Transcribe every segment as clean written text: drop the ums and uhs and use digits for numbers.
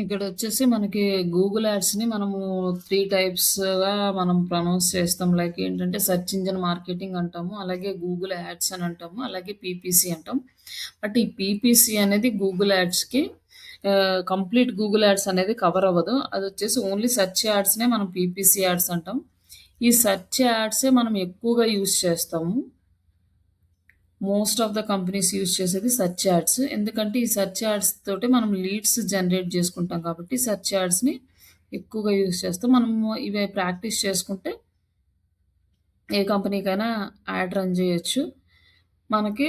ఇక్కడొచ్చేసి మనకి గూగుల్ యాడ్స్‌ని మనము 3 టైప్స్‌గా మనం ప్రొనౌన్స్ చేస్తాం. లైక్ ఏంటంటే సెర్చ్ ఇంజిన్ మార్కెటింగ్ అంటాము. అలాగే గూగుల్ యాడ్స్ అని అంటాము. అలాగే పీపీసీ అంటాం. బట్ ఈ పీపీసీ అనేది గూగుల్ యాడ్స్‌కి కంప్లీట్ గూగుల్ యాడ్స్ అనేది కవర్ అవ్వదు. అదొచ్చేసి ఓన్లీ సెర్చ్ యాడ్స్‌నే మనం పీపీసీ యాడ్స్ అంటాం. ఈ సెర్చ్ యాడ్సే మనం ఎక్కువగా యూజ్ చేస్తాము. Most of the companies use చేసేది సెర్చ్ యాడ్స్. ఎందుకంటే ఈ సెర్చ్ యాడ్స్ తోటి మనం లీడ్స్ జనరేట్ చేసుకుంటాం కాబట్టి సెర్చ్ యాడ్స్‌ని ఎక్కువగా యూజ్ చేస్తాం. మనము ఇవి ప్రాక్టీస్ చేసుకుంటే ఏ కంపెనీకైనా యాడ్ రన్ చేయొచ్చు. మనకి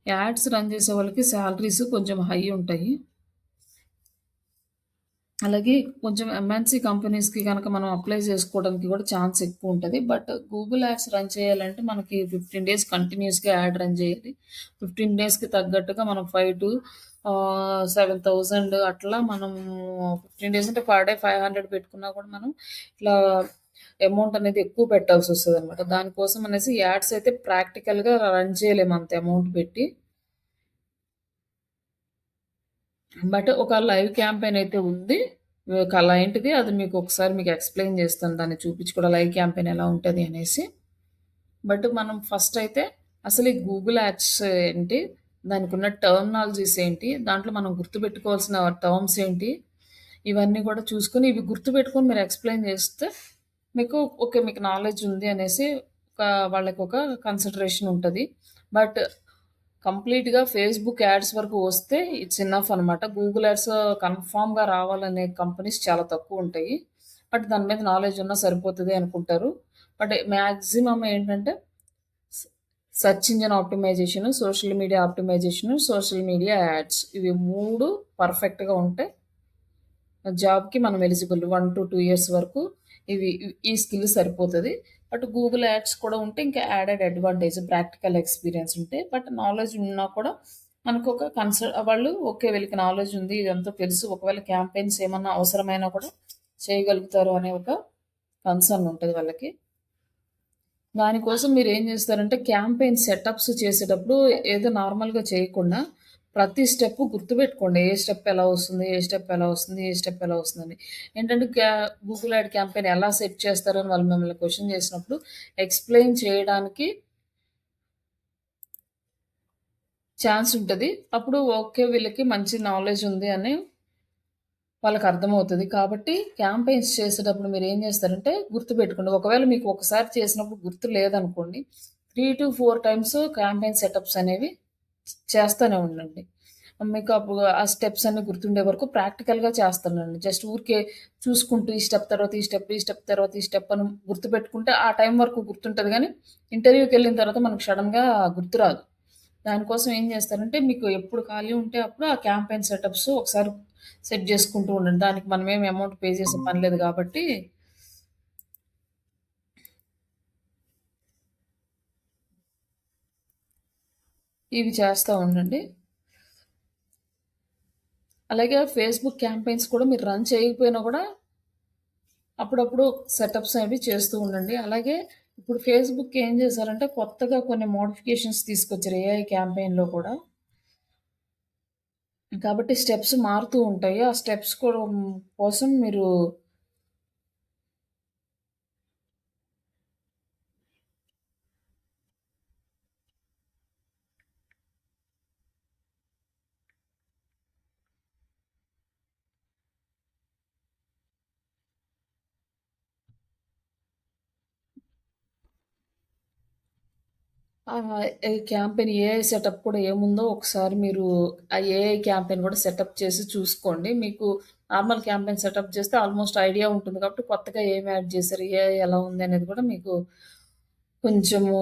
యాడ్స్ రన్ చేసే వాళ్ళకి సాలరీస్ కొంచెం హై ఉంటాయి. అలాగే కొంచెం ఎంఎన్‌సి కంపెనీస్‌కి గనక మనం అప్లై చేసుకోవడానికి కూడా ఛాన్స్ ఎక్కువుంటది. బట్ గూగుల్ యాడ్స్ రన్ చేయాలంటే మనకి 15 డేస్ కంటిన్యూయస్‌గా యాడ్ రన్ చేయాలి. 15 డేస్‌కి తగ్గట్టుగా మనం 7,000 అట్లా మనము 15 డేస్ అంటే పర్ డే 500 పెట్టుకున్నా కూడా మనం ఇట్లా అమౌంట్ అనేది ఎక్కువ పెట్టాల్సొస్తదనమాట. దానికోసం అనేసి యాడ్స్ అయితే ప్రాక్టికల్‌గా రన్ చేయలేము అంత అమౌంట్ పెట్టి. బట్ ఒక లైవ్ క్యాంపెయిన్ అయితే ఉంది. క్లయింట్‌ది అది మీకు ఎక్స్‌ప్లెయిన్ చేస్తాను. దాన్ని చూపించి కూడా లైవ్ క్యాంపెయిన్ ఎలా ఉంటది అనేసి. బట్ మనం ఫస్ట్ అయితే అసలు ఈ గూగుల్ యాడ్స్ ఏంటి? దానికున్న టర్మినాలజీస్ ఏంటి? దాంట్లో మనం గుర్తుపెట్టుకోవాల్సిన టర్మ్స్ ఏంటి? ఇవన్నీ కూడా చూసుకొని ఇవి గుర్తుపెట్టుకొని మీరు ఎక్స్‌ప్లెయిన్ చేస్తే మీకు ఓకే. మీకు నాలెడ్జ్ ఉంది అనేసి ఒక వాళ్ళకొక కన్సిడరేషన్ ఉంటది. బట్ కంప్లీట్‌గా ఫేస్‌బుక్ యాడ్స్ వరకు వస్తే ఇట్స్ ఎనఫ్ అనమాట. గూగుల్ యాడ్స్ కన్ఫర్మ్‌గా రావాలనే కంపెనీస్ చాలా తక్కువుంటాయి. బట్ దాని మీద నాలెడ్జ్ ఉన్నా సరిపోతది అనుకుంటారు. బట్ మాక్సిమం ఏంటంటే స్ search engine optimisation, social media optimisation, social media ads ఇవి 3 పర్ఫెక్ట్‌గా ఉంటే జాబ్‌కి మనం ఎలిజిబుల్. 1-2 ఇయర్స్ వరకు ఈ స్కిల్ సరిపోతది. బట్ గూగుల్ యాడ్స్ కూడా ఉంటే ఇంకా యాడెడ్ అడ్వాంటేజ్ ప్రాక్టికల్ ఎక్స్‌పీరియన్స్ ఉంటే. బట్ నాలెడ్జ్ ఉన్నా కూడా మనకొక వాళ్ళు ఓకే. వీళ్ళకి నాలెడ్జ్ ఉంది. ఇదంతా తెలుసు. ఒకవేళ క్యాంపెయిన్స్ ఏమన్నా అవసరమైనా కూడా చేయగలుగుతారు అనే ఒక కన్సర్న్ ఉంటది వాళ్ళకి. దానికోసం మీరేం జేస్తారంటే, క్యాంపెయిన్ సెటప్స్ చేసేటప్పుడు ఏదో నార్మల్‌గా చేయకుండా, ప్రతి స్టెప్పు గుర్తుపెట్టుకోండి. ఏ స్టెప్ ఎలా వస్తుంది? ఏ స్టెప్ ఎలా వస్తుంది? ఏ స్టెప్ ఎలా వస్తుందని. ఏంటంటే, గూగుల్ యాడ్ క్యాంపెయిన్ ఎలా సెట్ చేస్తారని వాళ్ళు మిమ్మల్ని క్వెషన్ చేసినప్పుడు, ఎక్స్‌ప్లెయిన్ చేయడానికి ఛాన్స్ ఉంటది. అప్పుడు ఓకే. వీళ్ళకి మంచి నాలెడ్జ్ ఉంది అని వాళ్ళకర్థమవుతది. కాబట్టి క్యాంపెయిన్స్ చేసేటప్పుడు మీరేం జేస్తారంటే గుర్తుపెట్టుకోండి. ఒకవేళ మీకు ఒకసారి చేసినప్పుడు గుర్తు లేదనుకోండి, 3-4 టైమ్స్ క్యాంపెయిన్ సెటప్స్ అనేవి చేస్తానే ఉండండి. మీకు అప్పుడు ఆ స్టెప్స్ అన్నీ గుర్తుండే వరకు ప్రాక్టికల్‌గా చేస్తానండి. జస్ట్ ఊరికే చూసుకుంటూ ఈ స్టెప్ తర్వాత ఈ స్టెప్, ఈ స్టెప్ తర్వాత ఈ స్టెప్ అని గుర్తుపెట్టుకుంటే ఆ టైం వరకు గుర్తుంటది గానీ, ఇంటర్వ్యూకెళ్ళిన తర్వాత మనకు సడెన్‌గా గుర్తురాదు. దానికోసం ఏం చేస్తారంటే, మీకు ఎప్పుడు ఖాళీ ఉంటే అప్పుడు ఆ క్యాంపెయిన్ సెటప్స్ ఒకసారి సెట్ జేసుకుంటూ ఉండండి. దానికి మనమేమి అమౌంట్ పే చేసే పని లేదు గాబట్టి, ఇవి చేస్తా ఉండండి. అలాగే ఫేస్‌బుక్ క్యాంపెయిన్స్ కూడా మీరు రన్ చేయకపోయినా గూడా అప్పుడప్పుడు సెటప్స్ అవి చేస్తూ ఉండండి. అలాగే ఇప్పుడు ఫేస్‌బుక్ ఏం చేశారంటే, కొత్తగా కొన్ని మోడిఫికేషన్స్ తీసుకొచ్చారు ఏఐ క్యాంపెయిన్‌లో కూడా. కాబట్టి స్టెప్స్ మారుతూ ఉంటాయి. ఆ స్టెప్స్ కూడా కోసం మీరు ఈ క్యాంపెయిన్ ఏఐ సెటప్ కూడా ఏముందో ఒకసారి మీరు ఆ ఏఐ క్యాంపెయిన్ కూడా సెటప్ చేసి చూసుకోండి. మీకు నార్మల్ క్యాంపెయిన్ సెటప్ చేస్తే ఆల్‌మోస్ట్ ఐడియా ఉంటుంది కాబట్టి కొత్తగా ఏమి యాడ్ చేశారు, ఏఐ ఎలా ఉంది అనేది కూడా మీకు కొంచెము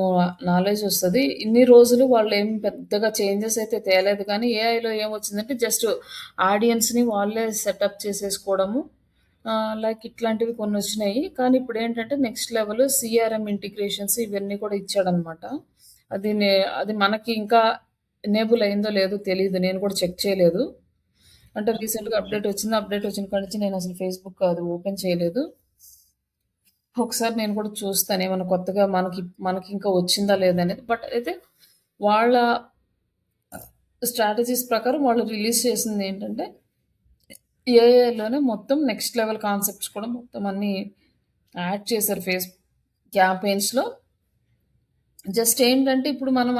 నాలెడ్జ్ వస్తది. ఇన్ని రోజులు వాళ్ళేం పెద్దగా చేంజెస్ అయితే తేలేదు కానీ ఏఐలో ఏమొచ్చిందంటే జస్ట్ ఆడియన్స్‌ని వాళ్ళే సెటప్ చేసేసుకోవడము. లైక్ ఇట్లాంటివి కొన్నొచ్చినాయి. కానీ ఇప్పుడేంటంటే నెక్స్ట్ లెవెల్ సీఆర్ఎం ఇంటిగ్రేషన్స్ ఇవన్నీ కూడా ఇచ్చాడనమాట. అది నే అది మనకి ఇంకా ఎనేబుల్ అయిందో లేదో తెలీదు. నేను కూడా చెక్ చేయలేదు. అంటే రీసెంట్‌గా అప్‌డేట్ వచ్చింది. అప్‌డేట్ వచ్చిన కాడి నుంచి నేనసలు ఫేస్‌బుక్ అది ఓపెన్ చేయలేదు. ఒకసారి నేను కూడా చూస్తాను. ఏమన్నా కొత్తగా మనకింకా వచ్చిందా లేదా అనేది. బట్ అయితే వాళ్ళ స్ట్రాటజీస్ ప్రకారం వాళ్ళు రిలీజ్ చేసిందేంటంటే ఏఐలోనే మొత్తం నెక్స్ట్ లెవెల్ కాన్సెప్ట్స్ కూడా మొత్తం అన్నీ యాడ్ చేశారు క్యాంపెయిన్స్‌లో. జస్ట్ ఏంటంటే ఇప్పుడు మనం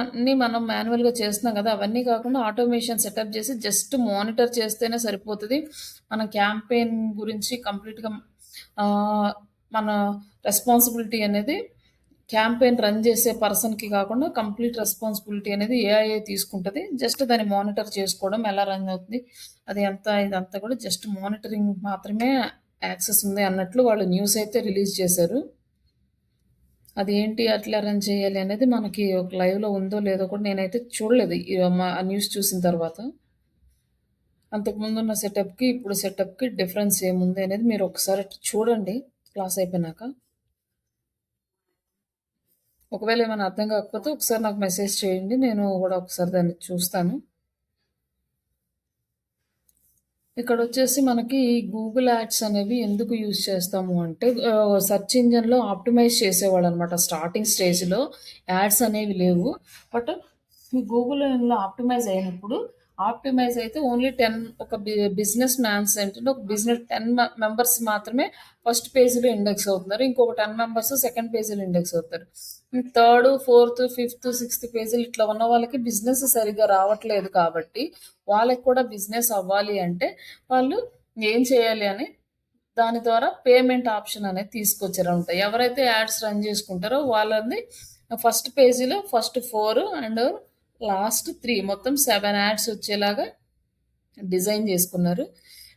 మాన్యువల్‌గా చేస్తున్నాం గదా! అవన్నీ కాకుండా ఆటోమేషన్ సెటప్ చేసి జస్ట్ మానిటర్ చేస్తేనే సరిపోతది. మన క్యాంపెయిన్ గురించి కంప్లీట్‌గా ఆహ్, మన రెస్పాన్సిబిలిటీ అనేది క్యాంపెయిన్ రన్ చేసే పర్సన్‌కి కాకుండా కంప్లీట్ రెస్పాన్సిబిలిటీ అనేది ఏఐఏ తీసుకుంటది. జస్ట్ దాన్ని మానిటర్ చేసుకోవడం, ఎలా రన్ అవుతుంది, అది ఎంత ఇదంతా కూడా జస్ట్ మానిటరింగ్ మాత్రమే యాక్సెస్ ఉంది అన్నట్లు వాళ్ళు న్యూస్ అయితే రిలీజ్ చేశారు. అదేంటి అట్లా రన్ చేయాలి అనేది మనకి ఒక లైవ్‌లో ఉందో లేదో కూడా నేనైతే చూడలేదు. ఆ న్యూస్ చూసిన తర్వాత. అంతకుముందున్న సెటప్‌కి, ఇప్పుడు సెటప్‌కి డిఫరెన్స్ ఏముంది అనేది మీరు ఒకసారి చూడండి క్లాస్ అయిపోయినాక. ఒకవేళ ఏమైనా అర్థం కాకపోతే ఒకసారి నాకు మెసేజ్ చేయండి. నేను గూడా ఒకసారి దాన్ని చూస్తాను. ఇక్కడొచ్చేసి మనకి గూగుల్ యాడ్స్ అనేవి ఎందుకు యూజ్ చేస్తాము అంటే సెర్చ్ ఇంజిన్‌లో ఆప్టిమైజ్ చేసేవాళ్ళనమాట. స్టార్టింగ్ స్టేజ్‌లో యాడ్స్ అనేవి లేవు. బట్ ఈ గూగుల్‌లో ఆప్టిమైజ్ అయితే ఓన్లీ 10 ఒక బిజినెస్ మ్యాన్స్ ఏంటంటే ఒక బిజినెస్ 10 మెంబర్స్ మాత్రమే ఫస్ట్ పేజ్‌లో ఇండెక్స్ అవుతున్నారు. ఇంకొక 10 మెంబర్స్ సెకండ్ పేజ్‌లో ఇండెక్స్ అవుతారు. థర్డ్, ఫోర్త్, ఫిఫ్త్, సిక్స్త్ పేజీలు ఇట్లా ఉన్న వాళ్ళకి బిజినెస్ సరిగ్గా రావట్లేదు కాబట్టి, వాళ్ళకి కూడా బిజినెస్ అవ్వాలి అంటే వాళ్ళు ఏం చేయాలి అని దాని ద్వారా పేమెంట్ ఆప్షన్ అనేది తీసుకొచ్చారనమాట. ఎవరైతే యాడ్స్ రన్ చేసుకుంటారో వాళ్ళది ఫస్ట్ పేజీలో ఫస్ట్ 4 అండ్ లాస్ట్ 3 మొత్తం 7 యాడ్స్ వచ్చేలాగా డిజైన్ చేసుకున్నారు.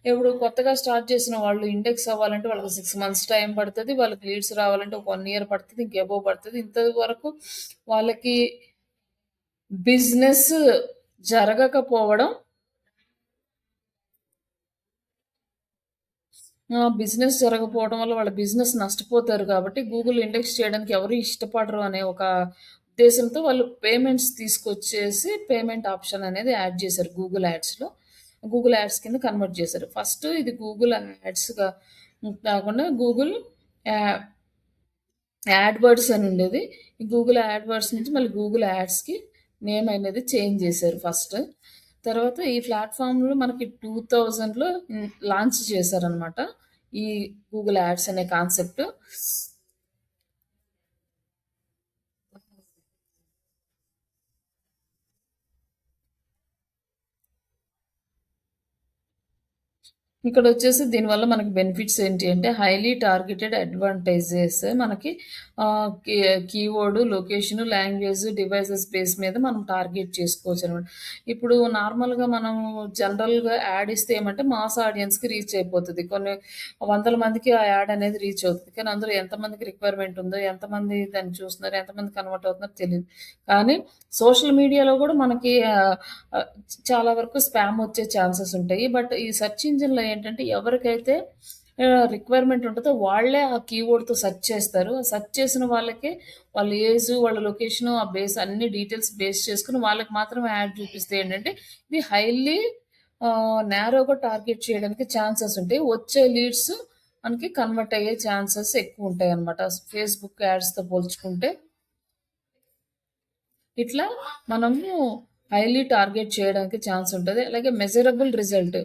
ఇప్పుడు కొత్తగా స్టార్ట్ చేసిన వాళ్ళు ఇండెక్స్ అవ్వాలంటే వాళ్ళకి 6 మంత్స్ టైం పడతది. వాళ్ళకి లీడ్స్ రావాలంటే ఒక 1 ఇయర్ పడతది. ఇంకా అబోవ్ పడతది. ఇంతవరకు వాళ్ళకి బిజినెస్ జరగకపోవడం బిజినెస్ జరగకపోవడం వల్ల వాళ్ళ బిజినెస్ నష్టపోతారు కాబట్టి గూగుల్ ఇండెక్స్ చేయడానికి ఎవరు ఇష్టపడరు అనే ఒక ఉద్దేశంతో వాళ్ళు పేమెంట్స్ తీసుకొచ్చేసి పేమెంట్ ఆప్షన్ అనేది యాడ్ చేశారు గూగుల్ యాడ్స్‌లో. గూగుల్ యాడ్స్ కింద కన్వర్ట్ చేశారు. ఫస్ట్ ఇది గూగుల్ యాడ్స్‌గా కాకుండా గూగుల్ యా యాడ్‌వర్డ్స్ అని ఉండేది. ఈ గూగుల్ యాడ్‌వర్డ్స్ నుంచి మళ్ళీ గూగుల్ యాడ్స్‌కి నేమ్ అనేది చేంజ్ చేశారు ఫస్ట్. తర్వాత ఈ ప్లాట్‌ఫార్మ్‌లో మనకి 2000లో లాంచ్ చేశారనమాట. ఈ గూగుల్ యాడ్స్ అనే కాన్సెప్ట్. ఇక్కడొచ్చేసి దీనివల్ల మనకి బెనిఫిట్స్ ఏంటి అంటే, హైలీ టార్గెటెడ్ అడ్వాంటేజెస్ మనకి keyword, location, language, devices base మీద మనం టార్గెట్ చేసుకోవచ్చనమాట. ఇప్పుడు నార్మల్‌గా మనం జనరల్‌గా యాడ్ ఇస్తే ఏమంటే, మాస్ ఆడియన్స్‌కి రీచ్ అయిపోతది. కొన్ని వందల మందికి ఆ యాడ్ అనేది రీచ్ అవుతది. కానీ అందులో ఎంతమందికి రిక్వైర్మెంట్ ఉందో, ఎంతమంది దాన్ని చూస్తున్నారు, ఎంతమంది కన్వర్ట్ అవుతున్నారో తెలీదు. కానీ సోషల్ మీడియాలో గూడా మనకి ఆహ్, చాలా వరకు స్పామ్ వచ్చే ఛాన్సెస్ ఉంటాయి. బట్ ఈ సెర్చ్ ఇంజిన్‌లో ఏంటంటే ఎవరికైతే రిక్వైర్మెంట్ ఉంటదో వాళ్ళే ఆ కీవర్డ్‌తో సెర్చ్ చేస్తారు. సెర్చ్ చేసిన వాళ్ళకే వాళ్ళ ఏజు, వాళ్ళ లొకేషను, ఆ బేస్ అన్ని డీటెయిల్స్ బేస్ చేసుకొని వాళ్ళకి మాత్రమే యాడ్ చూపిస్తే ఏంటంటే ఇది హైలీ నేరోగా టార్గెట్ చేయడానికి ఛాన్సెస్ ఉంటాయి. వచ్చే లీడ్స్ మనకి కన్వర్ట్ అయ్యే ఛాన్సెస్ ఎక్కువుంటాయన్నమాట. ఫేస్‌బుక్ యాడ్స్‌తో పోల్చుకుంటే. ఇట్లా మనము హైలీ టార్గెట్ చేయడానికి ఛాన్స్ ఉంటది. అలాగే మెజరబుల్ రిజల్ట్.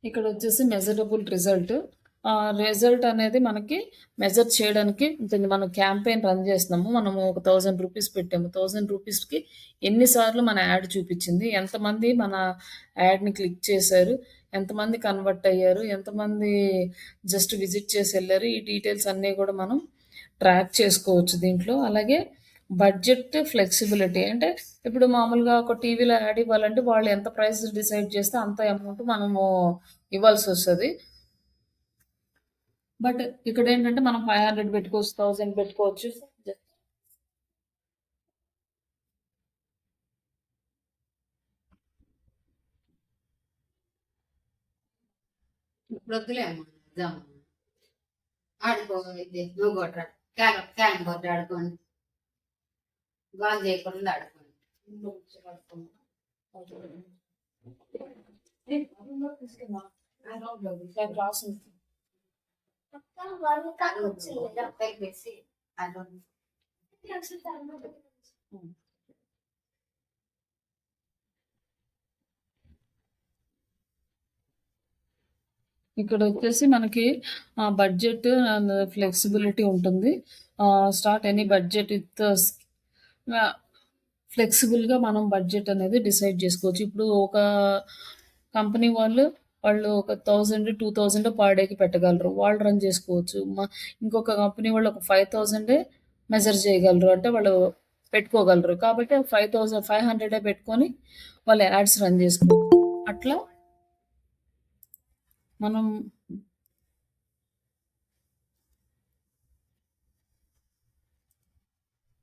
ఇక్కడొచ్చేసి మెజరబుల్ రిజల్ట్. రిజల్ట్ అనేది మనకి మెజర్ చేయడానికి ఉంటుంది. మనం క్యాంపెయిన్ రన్ చేస్తున్నాము. మనము ఒక రూ. 1000 పెట్టాము. రూ. 1000కి ఎన్ని సార్లు మన యాడ్ చూపిచ్చింది? ఎంతమంది మన యాడ్‌ని క్లిక్ చేశారు? ఎంతమంది కన్వర్ట్ అయ్యారు? ఎంతమంది జస్ట్ విజిట్ చేసెళ్లారు? ఈ డీటెయిల్స్ అన్నీ గూడా మనం ట్రాక్ చేసుకోవచ్చు దీంట్లో. అలాగే బడ్జెట్ ఫ్లెక్సిబిలిటీ అంటే ఇప్పుడు మామూలుగా ఒక టీవీలో యాడ్ ఇవ్వాలంటే వాళ్ళు ఎంత ప్రైస్ డిసైడ్ చేస్తే అంత అమౌంట్ మనము ఇవ్వాల్సొస్తది. బట్ ఇక్కడేంటంటే మనం 500 పెట్టుకోవచ్చు, 1000 పెట్టుకోవచ్చు. ఇప్పుడు వద్దులే అమ్మా ఎగ్జామ్ ఆడుకో ఇది నువ్వు కొట్టరా క్యారం బోర్డు ఆడుకోండి బాగా చేయకుండా ఆడుకోండి ఇక్కడ వచ్చేసి మనకి బడ్జెట్ అండ్ ఫ్లెక్సిబిలిటీ ఉంటుంది. స్టార్ట్ ఎనీ బడ్జెట్ విత్ ఫ్లెక్సిబుల్గా మనం బడ్జెట్ అనేది డిసైడ్ చేసుకోవచ్చు. ఇప్పుడు ఒక కంపెనీ వాళ్ళు ఒక 1000-2000 పర్ డేకి పెట్టగలరు, వాళ్ళు రన్ చేసుకోవచ్చు. ఇంకొక కంపెనీ వాళ్ళు ఒక 5000 మెజర్ చేయగలరు, అంటే వాళ్ళు పెట్టుకోగలరు. కాబట్టి 500 పెట్టుకొని వాళ్ళు యాడ్స్ రన్ చేసుకోవచ్చు. అట్లా మనం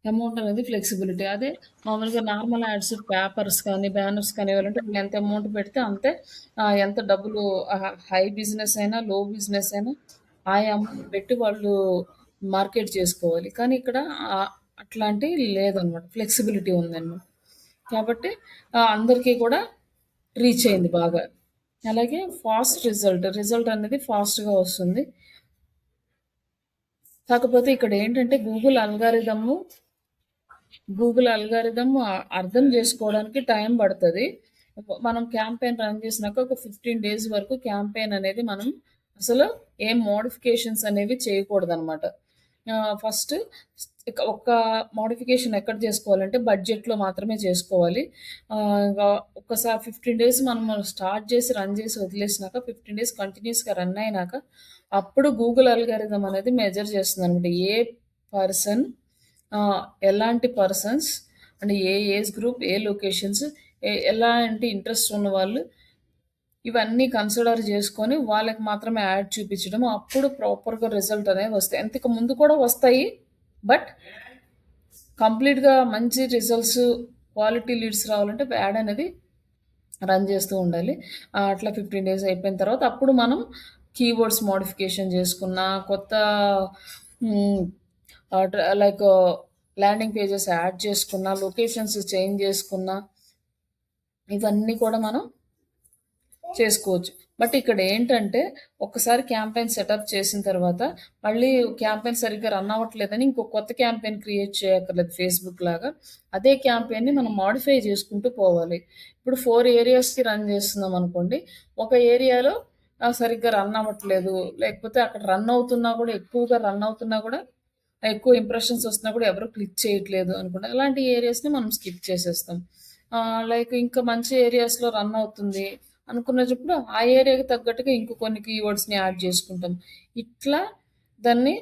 అమౌంట్ అనేది ఫ్లెక్సిబిలిటీ. అదే మామూలుగా నార్మల్ యాడ్స్, పేపర్స్ కానీ, బ్యానర్స్ కానీ ఇవ్వాలంటే వీళ్ళు ఎంత అమౌంట్ పెడితే అంతే. ఎంత డబ్బులు, హై బిజినెస్ అయినా, లో బిజినెస్ అయినా ఆ అమౌంట్ పెట్టి వాళ్ళు మార్కెట్ చేసుకోవాలి. కానీ ఇక్కడ అట్లాంటి లేదనమాట, ఫ్లెక్సిబిలిటీ ఉందన్నమాట. కాబట్టి అందరికీ కూడా రీచ్ అయింది బాగా. అలాగే ఫాస్ట్ రిజల్ట్ అనేది ఫాస్ట్గా వస్తుంది. కాకపోతే ఇక్కడ ఏంటంటే గూగుల్ అల్గారిథమ్ అర్థం చేసుకోవడానికి టైం పడుతుంది. మనం క్యాంపెయిన్ రన్ చేసినాక ఒక 15 days వరకు క్యాంపెయిన్ అనేది మనం అసలు ఏం మోడిఫికేషన్స్ అనేవి చేయకూడదు అనమాట. ఫస్ట్ ఒక మోడిఫికేషన్ ఎక్కడ చేసుకోవాలంటే బడ్జెట్లో మాత్రమే చేసుకోవాలి. ఒకసారి 15 days మనం స్టార్ట్ చేసి రన్ చేసి వదిలేసినాక 15 days కంటిన్యూస్గా రన్ అయినాక అప్పుడు గూగుల్ అల్గారిథమ్ అనేది మెజర్ చేస్తుంది అనమాట. ఏ పర్సన్, ఎలాంటి పర్సన్స్ అంటే ఏ ఏజ్ గ్రూప్, ఏ లొకేషన్స్, ఎలాంటి ఇంట్రెస్ట్ ఉన్న వాళ్ళు, ఇవన్నీ కన్సిడర్ చేసుకొని వాళ్ళకి మాత్రమే యాడ్ చూపించడం. అప్పుడు ప్రాపర్గా రిజల్ట్ అనేవి వస్తాయి. అంతకు ముందు కూడా వస్తాయి, బట్ కంప్లీట్గా మంచి రిజల్ట్స్, క్వాలిటీ లీడ్స్ రావాలంటే యాడ్ అనేది రన్ చేస్తూ ఉండాలి. అట్లా 15 days అయిపోయిన తర్వాత అప్పుడు మనం కీవర్డ్స్ మోడిఫికేషన్ చేసుకున్న, కొత్త లైక్ ల్యాండింగ్ పేజెస్ యాడ్ చేసుకున్న, లొకేషన్స్ చేంజ్ చేసుకున్న, ఇవన్నీ కూడా మనం చేసుకోవచ్చు. బట్ ఇక్కడ ఏంటంటే ఒకసారి క్యాంపెయిన్ సెటప్ చేసిన తర్వాత మళ్ళీ క్యాంపెయిన్ సరిగ్గా రన్ అవ్వట్లేదని ఇంకో కొత్త క్యాంపెయిన్ క్రియేట్ చేయక్కర్లేదు ఫేస్బుక్ లాగా. అదే క్యాంపెయిన్ని మనం మాడిఫై చేసుకుంటూ పోవాలి. ఇప్పుడు 4 areasకి రన్ చేస్తున్నాం అనుకోండి, ఒక ఏరియాలో సరిగ్గా రన్ అవ్వట్లేదు, లేకపోతే అక్కడ రన్ అవుతున్నా కూడా, ఎక్కువగా రన్ అవుతున్నా కూడా, ఎక్కువ ఇంప్రెషన్స్ వస్తున్నా కూడా ఎవరు క్లిక్ చేయట్లేదు అనుకుంటా, అలాంటి ఏరియాస్ని మనం స్కిప్ చేసేస్తాం. లైక్ ఇంకా మంచి ఏరియాస్లో రన్ అవుతుంది అనుకున్నప్పుడు ఆ ఏరియాకి తగ్గట్టుగా ఇంకో కొన్ని కీవర్డ్స్ని యాడ్ చేసుకుంటాం. ఇట్లా దాన్ని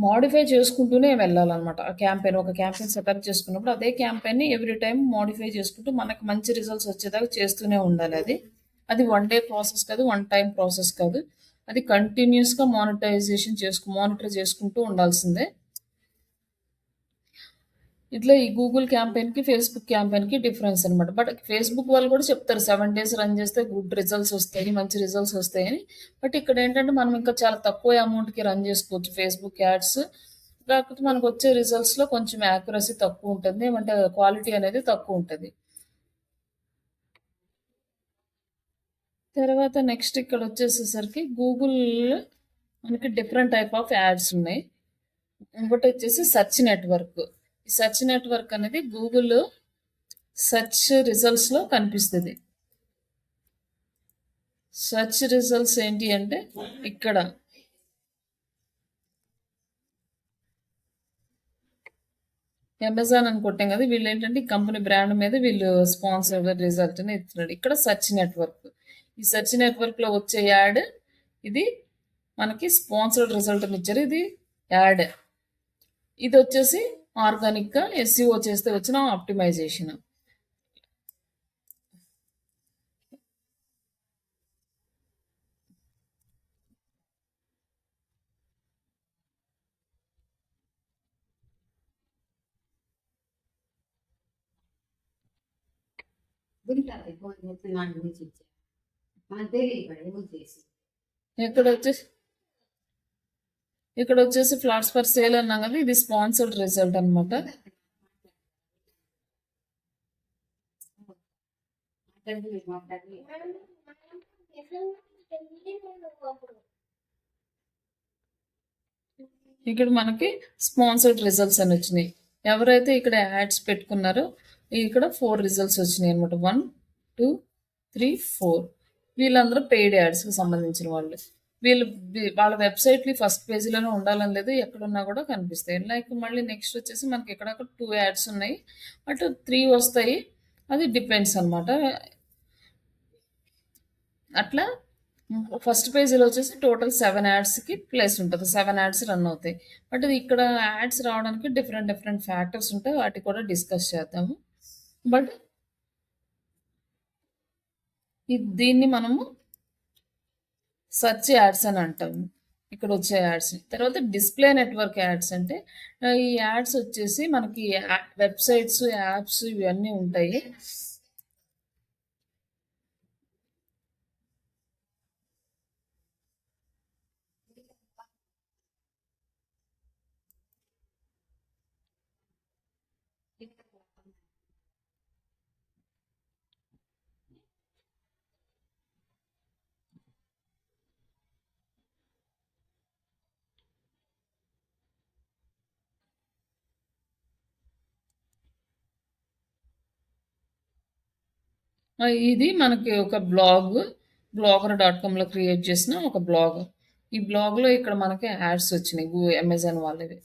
మాడిఫై చేసుకుంటూనే వెళ్ళాలన్నమాట. ఒక క్యాంపెయిన్ సెటప్ చేసుకున్నప్పుడు అదే క్యాంపెయిన్ని ఎవ్రీ టైం మాడిఫై చేసుకుంటూ మనకు మంచి రిజల్ట్స్ వచ్చేదాకా చేస్తూనే ఉండాలి. అది 1 day ప్రాసెస్ కాదు, 1 time ప్రాసెస్ కాదు. అది కంటిన్యూస్గా మానిటర్ చేసుకుంటూ ఉండాల్సిందే. ఇట్లా ఈ గూగుల్ క్యాంపెయిన్కి, ఫేస్బుక్ క్యాంపెయిన్కి డిఫరెన్స్ అనమాట. బట్ ఫేస్బుక్ వాళ్ళు కూడా చెప్తారు 7 days రన్ చేస్తే గుడ్ రిజల్ట్స్ వస్తాయి, మంచి రిజల్ట్స్ వస్తాయని. బట్ ఇక్కడ ఏంటంటే మనం ఇంకా చాలా తక్కువ అమౌంట్కి రన్ చేసుకోవచ్చు ఫేస్బుక్ యాడ్స్. కాకపోతే మనకు వచ్చే రిజల్ట్స్లో కొంచెం యాక్యురసీ తక్కువ ఉంటుంది, ఏమంటే క్వాలిటీ అనేది తక్కువ ఉంటుంది. తర్వాత నెక్స్ట్ ఇక్కడ వచ్చేసేసరికి గూగుల్ మనకి డిఫరెంట్ టైప్ ఆఫ్ యాడ్స్ ఉన్నాయి. ఇంకోటి వచ్చేసి సెర్చ్ నెట్వర్క్. ఈ సెర్చ్ నెట్వర్క్ అనేది గూగుల్ సెర్చ్ రిజల్ట్స్లో కనిపిస్తుంది. సెర్చ్ రిజల్ట్స్ ఏంటి అంటే ఇక్కడ అమెజాన్ అని కొట్టాం కదా, వీళ్ళు ఏంటంటే ఈ కంపెనీ బ్రాండ్ మీద వీళ్ళు స్పాన్సర్డ్ రిజల్ట్ అని ఇస్తున్నాడు. ఇక్కడ సెర్చ్ నెట్వర్క్, ఈ సెర్చ్ నెట్వర్క్లో వచ్చే యాడ్ ఇది మనకి స్పాన్సర్డ్ రిజల్ట్ అని ఇచ్చారు. ఇది యాడ్. ఇది వచ్చేసి ఆర్గానిక్గా SEO చేస్తే వచ్చిన ఆప్టిమైజేషన్. ఇక్కడ వచ్చేసి ఫ్లాట్స్ ఫర్ సేల్ అన్నాం కదా, ఇది స్పాన్సర్డ్ రిజల్ట్ అనమాట. ఇక్కడ మనకి స్పాన్సర్డ్ రిజల్ట్స్ అని వచ్చినాయి. ఎవరైతే ఇక్కడ యాడ్స్ పెట్టుకున్నారో ఇక్కడ 4 రిజల్ట్స్ వచ్చినాయి అనమాట. 1, 2, 3, 4 వీళ్ళందరూ పెయిడ్ యాడ్స్కి సంబంధించిన వాళ్ళు. వీళ్ళు వాళ్ళ వెబ్సైట్లు ఫస్ట్ పేజీలోనే ఉండాలని లేదు, ఎక్కడున్నా కూడా కనిపిస్తాయి. లైక్ మళ్ళీ నెక్స్ట్ వచ్చేసి మనకి ఇక్కడ 2 యాడ్స్ ఉన్నాయి, అటు 3 వస్తాయి. అది డిపెండ్స్ అనమాట. అట్లా ఫస్ట్ పేజీలో వచ్చేసి టోటల్ 7 యాడ్స్కి ప్లేస్ ఉంటుంది. 7 యాడ్స్ రన్ అవుతాయి. బట్ ఇది ఇక్కడ యాడ్స్ రావడానికి డిఫరెంట్ డిఫరెంట్ ఫ్యాక్టర్స్ ఉంటాయి, వాటి కూడా డిస్కస్ చేద్దాము. బట్ దీన్ని మనము సెర్చ్ యాడ్స్ అని అంటాము. ఇక్కడ వచ్చే యాడ్స్ తర్వాత డిస్ప్లే నెట్వర్క్ యాడ్స్ అంటే ఈ యాడ్స్ వచ్చేసి మనకి వెబ్సైట్స్, యాప్స్ ఇవన్నీ ఉంటాయి. ఇది మనకి ఒక blogger.comలో క్రియేట్ చేసిన ఒక బ్లాగ్. ఈ బ్లాగ్లో ఇక్కడ మనకి యాడ్స్ వచ్చినాయి, అమెజాన్ వాళ్ళవి.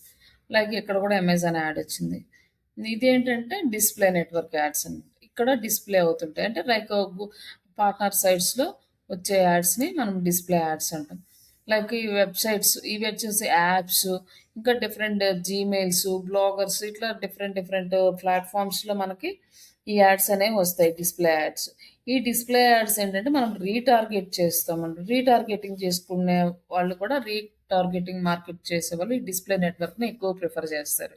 లైక్ ఇక్కడ కూడా అమెజాన్ యాడ్ వచ్చింది. ఇది ఏంటంటే డిస్ప్లే నెట్వర్క్ యాడ్స్ అని ఇక్కడ డిస్ప్లే అవుతుంటాయి. అంటే లైక్ పార్ట్నర్ సైట్స్లో వచ్చే యాడ్స్ని మనం డిస్ప్లే యాడ్స్ అంటాం. లైక్ ఈ వెబ్సైట్స్, ఇవి వచ్చేసి యాప్స్, ఇంకా డిఫరెంట్ జీమెయిల్స్, బ్లాగర్స్, ఇట్లా డిఫరెంట్ డిఫరెంట్ ప్లాట్ఫామ్స్లో మనకి ఈ యాడ్స్ అనేవి వస్తాయి, డిస్ప్లే యాడ్స్. ఈ డిస్ప్లే యాడ్స్ ఏంటంటే మనం రీటార్గెట్ చేస్తామండి. రీటార్గెటింగ్ చేసుకునే వాళ్ళు కూడా రీటార్గెటింగ్ మార్కెట్ చేసే వాళ్ళు ఈ డిస్ప్లే నెట్వర్క్ని ఎక్కువ ప్రిఫర్ చేస్తారు.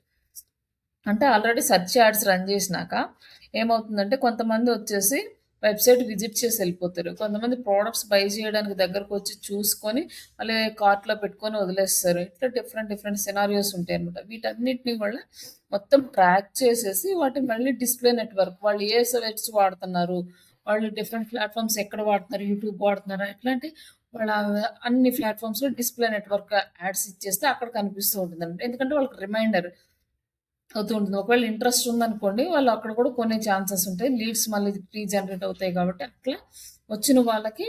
అంటే ఆల్రెడీ సెర్చ్ యాడ్స్ రన్ చేసినాక ఏమవుతుందంటే కొంతమంది వచ్చేసి వెబ్సైట్ విజిట్ చేసి వెళ్ళిపోతారు. కొంతమంది ప్రోడక్ట్స్ బై చేయడానికి దగ్గరకు వచ్చి చూసుకొని మళ్ళీ కార్ట్లో పెట్టుకొని వదిలేస్తారు. ఇట్లా డిఫరెంట్ డిఫరెంట్ సినారియోస్ ఉంటాయి అనమాట. వీటన్నిటిని కూడా మొత్తం ట్రాక్ చేసేసి వాటిని మళ్ళీ డిస్ప్లే నెట్వర్క్, వాళ్ళు ఏ సైట్స్ వాడుతున్నారు, వాళ్ళు డిఫరెంట్ ప్లాట్ఫామ్స్ ఎక్కడ వాడుతున్నారు, యూట్యూబ్ వాడుతున్నారా, ఇట్లాంటి వాళ్ళ అన్ని ప్లాట్ఫామ్స్లో డిస్ప్లే నెట్వర్క్ యాడ్స్ ఇచ్చేస్తే అక్కడ కనిపిస్తూ ఉంటుంది అనమాట. ఎందుకంటే వాళ్ళకి రిమైండర్ అవుతూ ఉంటుంది. ఒకవేళ ఇంట్రెస్ట్ ఉందనుకోండి, వాళ్ళు అక్కడ కూడా కొనే ఛాన్సెస్ ఉంటాయి. లీడ్స్ మళ్ళీ జనరేట్ అవుతాయి కాబట్టి అట్లా వచ్చిన వాళ్ళకి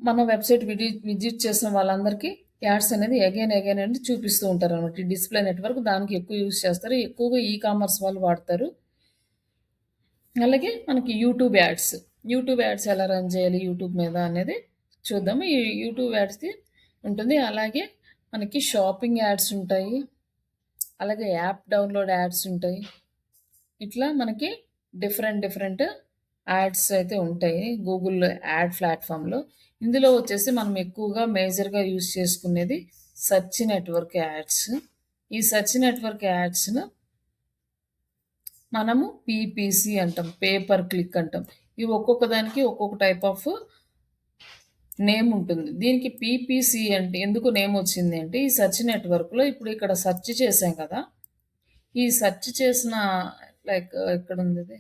మన వెబ్సైట్ విజిట్ చేసిన వాళ్ళందరికీ యాడ్స్ అనేది అగైన్ అనేది చూపిస్తూ ఉంటారు అనమాట. ఈ డిస్ప్లే నెట్వర్క్ దానికి ఎక్కువ యూజ్ చేస్తారు, ఎక్కువగా కామర్స్ వాళ్ళు వాడతారు. అలాగే మనకి యూట్యూబ్ యాడ్స్ ఎలా రన్ చేయాలి యూట్యూబ్ మీద అనేది చూద్దాము. ఈ యూట్యూబ్ యాడ్స్ది ఉంటుంది. అలాగే మనకి షాపింగ్ యాడ్స్ ఉంటాయి, అలాగే యాప్ డౌన్లోడ్ యాడ్స్ ఉంటాయి. ఇట్లా మనకి డిఫరెంట్ యాడ్స్ అయితే ఉంటాయి గూగుల్ యాడ్ ప్లాట్ఫామ్లో. ఇందులో వచ్చేసి మనం ఎక్కువగా మేజర్గా యూజ్ చేసుకునేది సెర్చ్ నెట్వర్క్ యాడ్స్. ఈ సెర్చ్ నెట్వర్క్ యాడ్స్ను మనము పీపీసీ అంటాం, పేపర్ క్లిక్ అంటాం. ఇవి ఒక్కొక్క దానికి ఒక్కొక్క టైప్ ఆఫ్ నేమ్ ఉంటుంది. దీనికి పీపీసీ అంటే ఎందుకు నేమ్ వచ్చింది అంటే ఈ సెర్చ్ నెట్వర్క్లో ఇప్పుడు ఇక్కడ సెర్చ్ చేసాం కదా, ఈ సెర్చ్ చేసిన లైక్ ఎక్కడ ఉంది ఇది,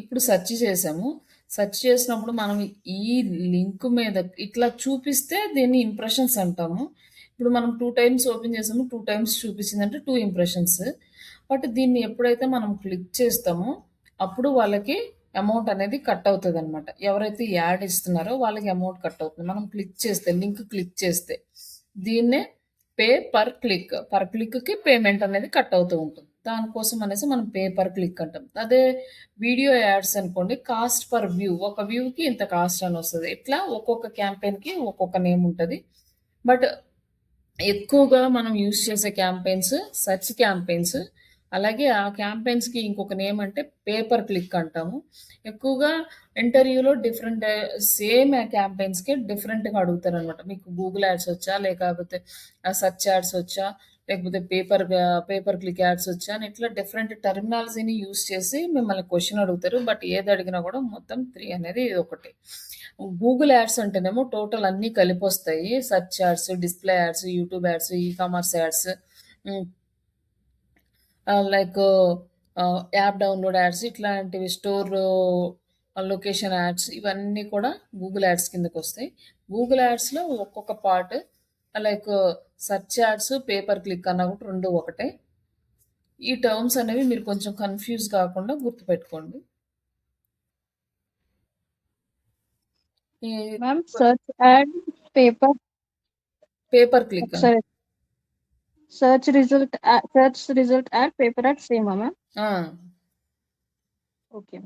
ఇప్పుడు సెర్చ్ చేసాము. సెర్చ్ చేసినప్పుడు మనం ఈ లింక్ మీద ఇట్లా చూపిస్తే దీన్ని ఇంప్రెషన్స్ అంటాము. ఇప్పుడు మనం 2 టైమ్స్ ఓపెన్ చేసాము, 2 టైమ్స్ చూపించిందంటే 2 ఇంప్రెషన్స్. బట్ దీన్ని ఎప్పుడైతే మనం క్లిక్ చేస్తామో అప్పుడు వాళ్ళకి అమౌంట్ అనేది కట్ అవుతుంది అనమాట. ఎవరైతే యాడ్ ఇస్తున్నారో వాళ్ళకి అమౌంట్ కట్ అవుతుంది. మనం క్లిక్ చేస్తే, లింక్ క్లిక్ చేస్తే దీన్నే పే పర్ క్లిక్కి పేమెంట్ అనేది కట్ అవుతూ ఉంటుంది. దానికోసం అనేసి మనం పే పర్ క్లిక్ అంటాం. అదే వీడియో యాడ్స్ అనుకోండి, కాస్ట్ పర్ వ్యూ, ఒక వ్యూకి ఇంత కాస్ట్ అని వస్తుంది. ఇట్లా ఒక్కొక్క క్యాంపెయిన్కి ఒక్కొక్క నేమ్ ఉంటుంది. బట్ ఎక్కువగా మనం యూజ్ చేసే క్యాంపెయిన్స్ సెర్చ్ క్యాంపెయిన్స్. అలాగే ఆ క్యాంపెయిన్స్కి ఇంకొక నేమ్ అంటే పేపర్ క్లిక్ అంటాము. ఎక్కువగా ఇంటర్వ్యూలో డిఫరెంట్ సేమ్ క్యాంపెయిన్స్కి డిఫరెంట్గా అడుగుతారు అనమాట. మీకు గూగుల్ యాడ్స్ వచ్చా, లేకపోతే సెర్చ్ యాడ్స్ వచ్చా, లేకపోతే పేపర్ క్లిక్ యాడ్స్ వచ్చా అని ఇట్లా డిఫరెంట్ టెర్మినాలజీని యూజ్ చేసి మిమ్మల్ని క్వెషన్ అడుగుతారు. బట్ ఏది అడిగినా కూడా మొత్తం 3 అనేది ఇది ఒకటి. గూగుల్ యాడ్స్ అంటేనేమో టోటల్ అన్నీ కలిపొస్తాయి. Search ads, display ads, YouTube ads, commerce ads, hmm. Like app download ads ఇట్లాంటివి లొకేషన్ యాడ్స్ ఇవన్నీ కూడా గూగుల్ యాడ్స్ కిందకొస్తాయి. గూగుల్ యాడ్స్‌లో ఒక్కొక్క part like search ads, pay per click అన్నా కూడా 2 ఒకటే. ఈ టర్మ్స్ అనేవి మీరు కొంచెం కన్‌ఫ్యూజ్ కాకుండా గుర్తుపెట్టుకోండి. ఈ ma'am search ad pay per pay per click అని. ఒకసారి search result ad pay per ad సేమా మ్యామ్? ఆ! ఓకే.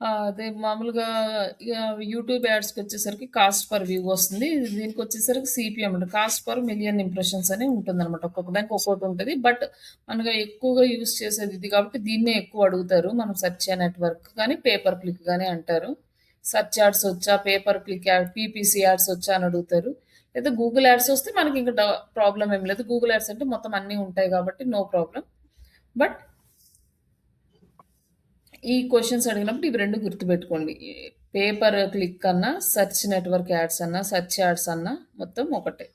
అదే మామూలుగా యూట్యూబ్ యాడ్స్‌కొచ్చేసరికి కాస్ట్ పర్ వ్యూ వస్తుంది. దీనికొచ్చేసరికి సీపీఎం అంటే కాస్ట్ పర్ మిలియన్ ఇంప్రెషన్స్ అని ఉంటుందనమాట. ఒక్కొక్క దానికి ఒక్కోటి ఉంటది. బట్ మనకు ఎక్కువగా యూజ్ చేసేది ఇది కాబట్టి దీన్నే ఎక్కువ అడుగుతారు. మనం సెర్చ్ నెట్వర్క్ గాని, పేపర్ క్లిక్ గాని అంటారు. సెర్చ్ యాడ్స్ వచ్చా, paper click add, PPC ads వచ్చా అని అడుగుతారు. లేదా గూగుల్ యాడ్స్ వస్తే మనకి ఇంక ప్రాబ్లమ్ ఏం లేదు. గూగుల్ యాడ్స్ అంటే మొత్తం అన్నీ ఉంటాయి కాబట్టి నో ప్రాబ్లమ్. బట్ ఈ క్వెషన్స్ అడిగినప్పుడు ఇవి 2 గుర్తుపెట్టుకోండి. పేపర్ క్లిక్ అన్నా, సెర్చ్ నెట్వర్క్ యాడ్స్ అన్నా, సెర్చ్ యాడ్స్ అన్నా మొత్తం ఒకటే.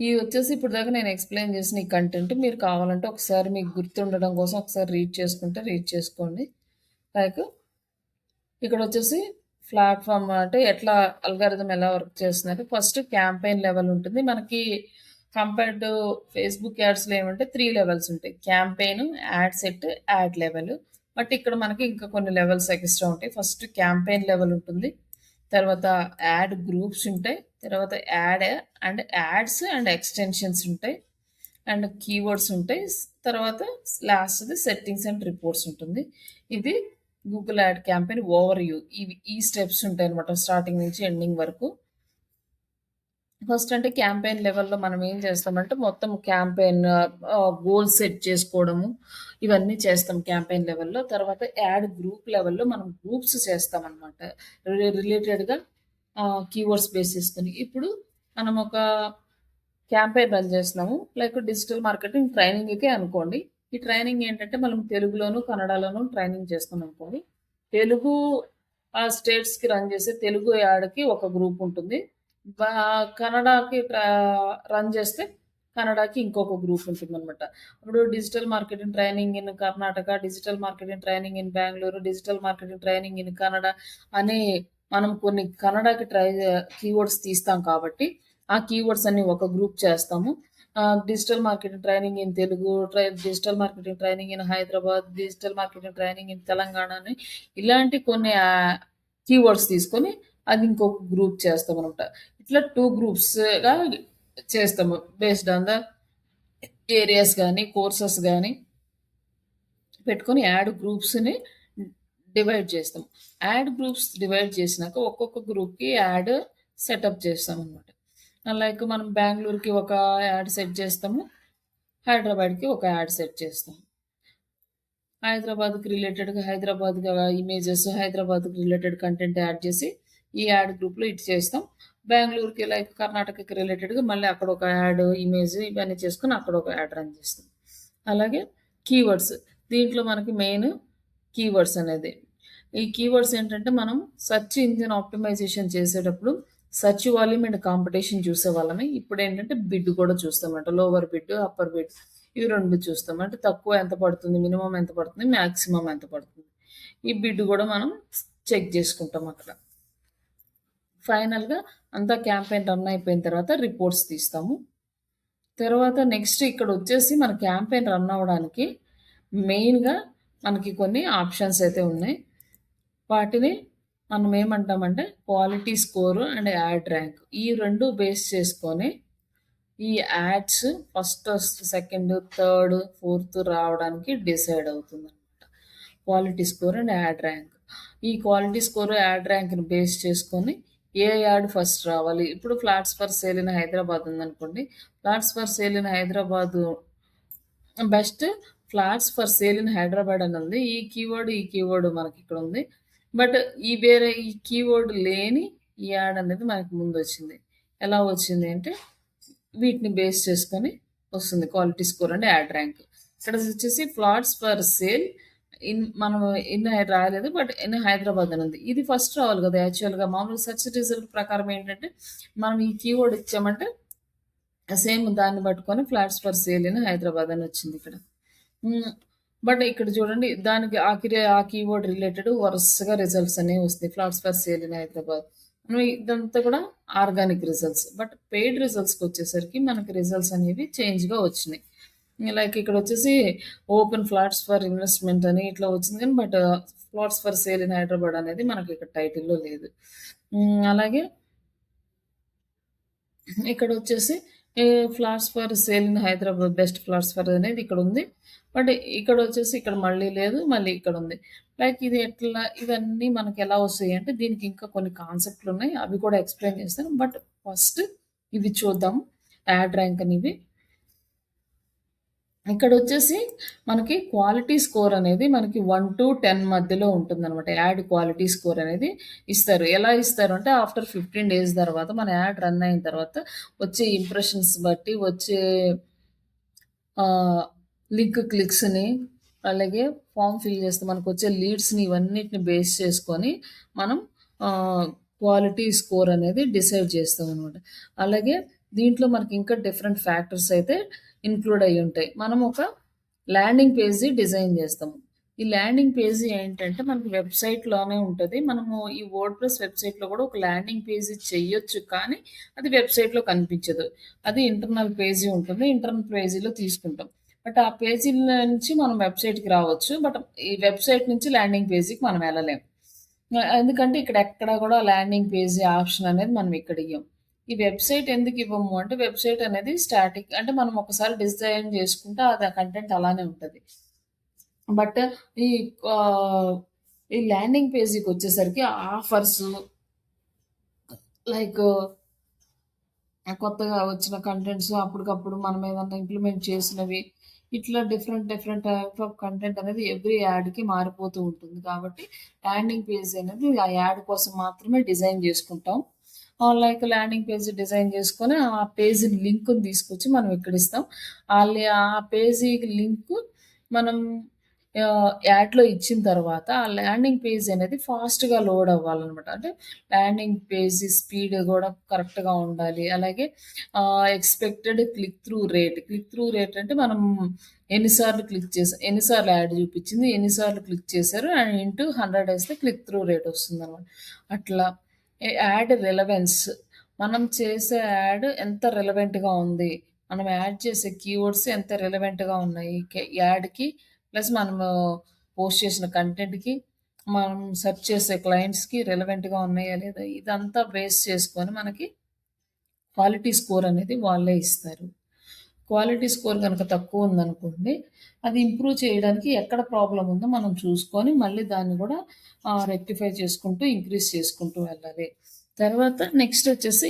ఇవి వచ్చేసి ఇప్పటిదాకా నేను ఎక్స్‌ప్లెయిన్ చేసిన ఈ కంటెంట్ మీరు కావాలంటే ఒకసారి మీకు గుర్తుండడం కోసం ఒకసారి రీడ్ చేసుకోండి. లైక్ ఇక్కడొచ్చేసి ప్లాట్‌ఫార్మ్ అంటే ఎట్లా అల్గారిథం ఎలా వర్క్ చేస్తుందంటే ఫస్ట్ క్యాంపెయిన్ లెవెల్ ఉంటుంది. మనకి కంపేర్ టు ఫేస్‌బుక్ యాడ్స్‌లో ఏమంటే 3 లెవెల్స్ ఉంటాయి. Campaign, add set, add level. But ఇక్కడ మనకి ఇంకా కొన్ని లెవెల్స్ ఎక్స్‌ట్రా ఉంటాయి. ఫస్ట్ క్యాంపెయిన్ లెవెల్ ఉంటుంది. తర్వాత యాడ్ గ్రూప్స్ ఉంటాయి. తర్వాత యాడ్స్ అండ్ ఎక్స్‌టెన్షన్స్ ఉంటాయి. అండ్ కీవర్డ్స్ ఉంటాయి. తర్వాత లాస్ట్‌ది సెట్టింగ్స్ అండ్ రిపోర్ట్స్ ఉంటుంది. ఇది Google ad campaign over view. ఈ స్టెప్స్ ఉంటాయన్నమాట స్టార్టింగ్ నుంచి ఎండింగ్ వరకు. ఫస్ట్ అంటే క్యాంపెయిన్ లెవెల్‌లో మనం ఏం చేస్తామంటే మొత్తం క్యాంపెయిన్ గోల్ సెట్ చేసుకోవడము ఇవన్నీ చేస్తాం క్యాంపెయిన్ లెవెల్‌లో. తర్వాత యాడ్ గ్రూప్ లెవెల్‌లో మనం గ్రూప్స్ చేస్తామన్నమాట. రిలేటెడ్‌గా కీవర్డ్స్ బేస్ చేసుకొని. ఇప్పుడు మనం ఒక క్యాంపెయిన్ రన్ చేస్తున్నాము. లైక్ డిజిటల్ మార్కెటింగ్ ట్రైనింగ్‌కే అనుకోండి. ఈ ట్రైనింగ్ ఏంటంటే మనం తెలుగులోను, కన్నడలోను ట్రైనింగ్ చేస్తున్నాం అనుకోండి. తెలుగు స్టేట్స్‌కి రన్ చేసే తెలుగు యాడ్‌కి ఒక గ్రూప్ ఉంటుంది. బా కన్నడకి రన్ చేస్తే కన్నడకి ఇంకొక గ్రూప్ ఉంటుందనమాట. ఇప్పుడు digital marketing training in Karnataka, digital marketing training in Bengaluru, digital marketing training in Kannada అని మనం కొన్ని కన్నడకి కీవర్డ్స్ తీస్తాం కాబట్టి ఆ కీవర్డ్స్ అన్ని ఒక గ్రూప్ చేస్తాము. Digital marketing training in Telugu, digital marketing training in Hyderabad, digital marketing training in Telangana అని ఇలాంటి కొన్ని కీవర్డ్స్ తీసుకొని అది ఇంకొక గ్రూప్ చేస్తామనమాట. ఇట్లా 2 గ్రూప్స్‌గా చేస్తాము. బేస్డ్ ఆన్ ద ఏరియాస్ గాని, కోర్సెస్ గాని పెట్టుకొని యాడ్ గ్రూప్స్‌ని డివైడ్ చేస్తాం. యాడ్ గ్రూప్స్ డివైడ్ చేసినాక ఒక్కొక్క గ్రూప్‌కి యాడ్ సెటప్ చేస్తామనమాట. లైక్ మనం బెంగుళూరుకి ఒక యాడ్ సెట్ చేస్తాము. హైదరాబాద్‌కి ఒక యాడ్ సెట్ చేస్తాం. హైదరాబాద్‌కి రిలేటెడ్‌గా ఇమేజెస్, హైదరాబాద్‌కి రిలేటెడ్ కంటెంట్ యాడ్ చేసి ఈ యాడ్ గ్రూప్‌లో ఇది చేస్తాం. బెంగుళూరుకి లైక్ కర్ణాటకకి రిలేటెడ్‌గా మళ్ళీ అక్కడ ఒక యాడ్, ఇమేజ్ ఇవన్నీ చేసుకొని అక్కడ ఒక యాడ్ రన్ చేస్తాం. అలాగే కీవర్డ్స్. దీంట్లో మనకి మెయిన్ కీవర్డ్స్ అనేది. ఈ కీవర్డ్స్ ఏంటంటే మనం సెర్చ్ ఇంజిన్ ఆప్టిమైజేషన్ చేసేటప్పుడు సెర్చ్ వాల్యూమ్ అండ్ కాంపిటీషన్ చూసేవాళ్ళమే. ఇప్పుడేంటంటే బిడ్ కూడా చూస్తామట. లోవర్ బిడ్, అప్పర్ బిడ్ ఇవి 2 చూస్తాం. అంటే తక్కువ ఎంత పడుతుంది, మినిమమ్ ఎంత పడుతుంది, మాక్సిమం ఎంత పడుతుంది. ఈ బిడ్ కూడా మనం చెక్ చేసుకుంటాం అక్కడ. ఫైనల్‌గా అంతా క్యాంపెయిన్ రన్ అయిపోయిన తర్వాత రిపోర్ట్స్ తీస్తాము. తర్వాత నెక్స్ట్ ఇక్కడొచ్చేసి మన క్యాంపెయిన్ రన్ అవ్వడానికి మెయిన్‌గా మనకి కొన్ని ఆప్షన్స్ అయితే ఉన్నాయి. వాటిని మనం ఏమంటామంటే quality score and ad rank. ఈ 2 బేస్ చేసుకొని ఈ ads first, second, third, fourth రావడానికి డిసైడ్ అవుతుందనమాట. Quality score and ad rank. ఈ క్వాలిటీ స్కోర్, యాడ్ ర్యాంక్‌ని బేస్ చేసుకొని ఏ యాడ్ ఫస్ట్ రావాలి. ఇప్పుడు flats for sale in Hyderabad ఉందనుకోండి. Flats for sale in Hyderabad best flats for sale in Hyderabad అని ఉంది. ఈ కీవర్డ్ మనకి ఇక్కడ ఉంది. బట్ వేరే ఈ కీవర్డ్ లేని ఈ యాడ్ అనేది మనకు ముందొచ్చింది. ఎలా వచ్చింది అంటే వీటిని బేస్ చేసుకొని వస్తుంది quality score and ad rank. ఇక్కడ వచ్చేసి ఫ్లాట్స్ ఫర్ సేల్ మనం రాయలేదు, బట్ ఇన్ హైదరాబాద్ అని ఉంది. ఇది ఫస్ట్ రావాలి కదా యాక్చువల్‌గా. మామూలుగా సెర్చ్ రిజల్ట్ ప్రకారం ఏంటంటే మనం ఈ కీవర్డ్ ఇచ్చామంటే సేమ్ దాన్ని పట్టుకొని flats for sale in Hyderabad అని వచ్చింది ఇక్కడ. బట్ ఇక్కడ చూడండి దానికి ఆ కీవర్డ్ రిలేటెడ్ వరుసగా రిజల్ట్స్ అనేవి వస్తాయి. Flats for sale in Hyderabad. ఇదంతా కూడా ఆర్గానిక్ రిజల్ట్స్. బట్ పెయిడ్ రిజల్ట్స్కి వచ్చేసరికి మనకి రిజల్ట్స్ అనేవి చేంజ్గా వచ్చినాయి. లైక్ ఇక్కడ వచ్చేసి ఓపెన్ ఫ్లాట్స్ ఫర్ ఇన్వెస్ట్మెంట్ అని ఇట్లా వచ్చింది, కానీ but flats for sale in Hyderabad అనేది మనకి ఇక్కడ టైటిల్లో లేదు. అలాగే ఇక్కడ వచ్చేసి flats for sale in Hyderabad best flats for అనేది ఇక్కడ ఉంది. బట్ ఇక్కడ వచ్చేసి ఇక్కడ మళ్ళీ లేదు, మళ్ళీ ఇక్కడ ఉంది. లైక్ ఇది ఎట్లా ఇవన్నీ మనకి ఎలా వస్తాయి అంటే దీనికి ఇంకా కొన్ని కాన్సెప్ట్లు ఉన్నాయి, అవి కూడా ఎక్స్ప్లెయిన్ చేస్తాను. బట్ ఫస్ట్ ఇవి చూద్దాం, యాడ్ ర్యాంక్ అనేవి. ఇక్కడ వచ్చేసి మనకి క్వాలిటీ స్కోర్ అనేది మనకి 1 to 10 మధ్యలో ఉంటుందన్నమాట. యాడ్ క్వాలిటీ స్కోర్ అనేది ఇస్తారు. ఎలా ఇస్తారు అంటే ఆఫ్టర్ 15 days తర్వాత మన యాడ్ రన్ అయిన తర్వాత వచ్చే ఇంప్రెషన్స్ బట్టి వచ్చే లింక్ క్లిక్స్ని, అలాగే ఫామ్ ఫిల్ చేస్తే మనకు వచ్చే లీడ్స్ని, ఇవన్నిటిని బేస్ చేసుకొని మనం క్వాలిటీ స్కోర్ అనేది డిసైడ్ చేస్తాం అనమాట. అలాగే దీంట్లో మనకి ఇంకా డిఫరెంట్ ఫ్యాక్టర్స్ అయితే ఇంక్లూడ్ అయ్యి ఉంటాయి. మనం ఒక ల్యాండింగ్ పేజీ డిజైన్ చేస్తాము. ఈ ల్యాండింగ్ పేజీ ఏంటంటే మనకి వెబ్సైట్లోనే ఉంటుంది. మనము ఈ వర్డ్‌ప్రెస్ వెబ్సైట్లో కూడా ఒక ల్యాండింగ్ పేజీ చెయ్యొచ్చు, కానీ అది వెబ్సైట్లో కనిపించదు. అది ఇంటర్నల్ పేజీ ఉంటుంది. ఇంటర్నల్ పేజీలో తీసుకుంటాం. బట్ ఆ పేజీల నుంచి మనం వెబ్సైట్కి రావచ్చు. బట్ ఈ వెబ్సైట్ నుంచి ల్యాండింగ్ పేజీకి మనం వెళ్ళలేం. ఎందుకంటే ఇక్కడ ఎక్కడ కూడా ల్యాండింగ్ పేజీ ఆప్షన్ అనేది మనం ఇక్కడ ఇయ్యం. ఈ వెబ్సైట్ ఎందుకు ఇవ్వము అంటే వెబ్సైట్ అనేది స్టాటిక్, అంటే మనం ఒకసారి డిజైన్ చేసుకుంటే అది కంటెంట్ అలానే ఉంటుంది. బట్ ఈ ఈ ల్యాండింగ్ పేజీకి వచ్చేసరికి ఆఫర్స్, లైక్ కొత్తగా వచ్చిన కంటెంట్స్, అప్పటికప్పుడు మనం ఏదన్నా ఇంప్లిమెంట్ చేసినవి, ఇట్లా డిఫరెంట్ టైప్ ఆఫ్ కంటెంట్ అనేది ఎవ్రీ యాడ్కి మారిపోతూ ఉంటుంది. కాబట్టి ల్యాండింగ్ పేజ్ అనేది ఆ యాడ్ కోసం మాత్రమే డిజైన్ చేసుకుంటాం. లైక్ ల్యాండింగ్ పేజ్ డిజైన్ చేసుకొని ఆ పేజీ లింక్ని తీసుకొచ్చి మనం ఇక్కడ ఇస్తాం. ఆ పేజీ లింక్ మనం యాడ్లో ఇచ్చిన తర్వాత ఆ ల్యాండింగ్ పేజ్ అనేది ఫాస్ట్గా లోడ్ అవ్వాలన్నమాట. అంటే ల్యాండింగ్ పేజ్ స్పీడ్ కూడా కరెక్ట్గా ఉండాలి. అలాగే ఎక్స్పెక్టెడ్ క్లిక్ త్రూ రేట్ అంటే మనం ఎన్నిసార్లు క్లిక్ చేసాం, ఎన్నిసార్లు యాడ్ చూపించింది, ఎన్నిసార్లు క్లిక్ చేశారు అండ్ ఇంటూ 100 వేస్తే క్లిక్ త్రూ రేట్ వస్తుంది అనమాట. అట్లా యాడ్ రిలవెన్స్, మనం చేసే యాడ్ ఎంత రిలవెంట్గా ఉంది, మనం యాడ్ చేసే కీవర్డ్స్ ఎంత రిలవెంట్గా ఉన్నాయి యాడ్కి, ప్లస్ మనము పోస్ట్ చేసిన కంటెంట్కి, మనం సెర్చ్ చేసే క్లయింట్స్కి రిలవెంట్గా ఉన్నాయా లేదా, ఇదంతా బేస్ చేసుకొని మనకి క్వాలిటీ స్కోర్ అనేది వాళ్ళే ఇస్తారు. క్వాలిటీ స్కోర్ కనుక తక్కువ ఉందనుకోండి, అది ఇంప్రూవ్ చేయడానికి ఎక్కడ ప్రాబ్లం ఉందో మనం చూసుకొని మళ్ళీ దాన్ని కూడా రెక్టిఫై చేసుకుంటూ ఇంక్రీజ్ చేసుకుంటూ వెళ్ళాలి. తర్వాత నెక్స్ట్ వచ్చేసి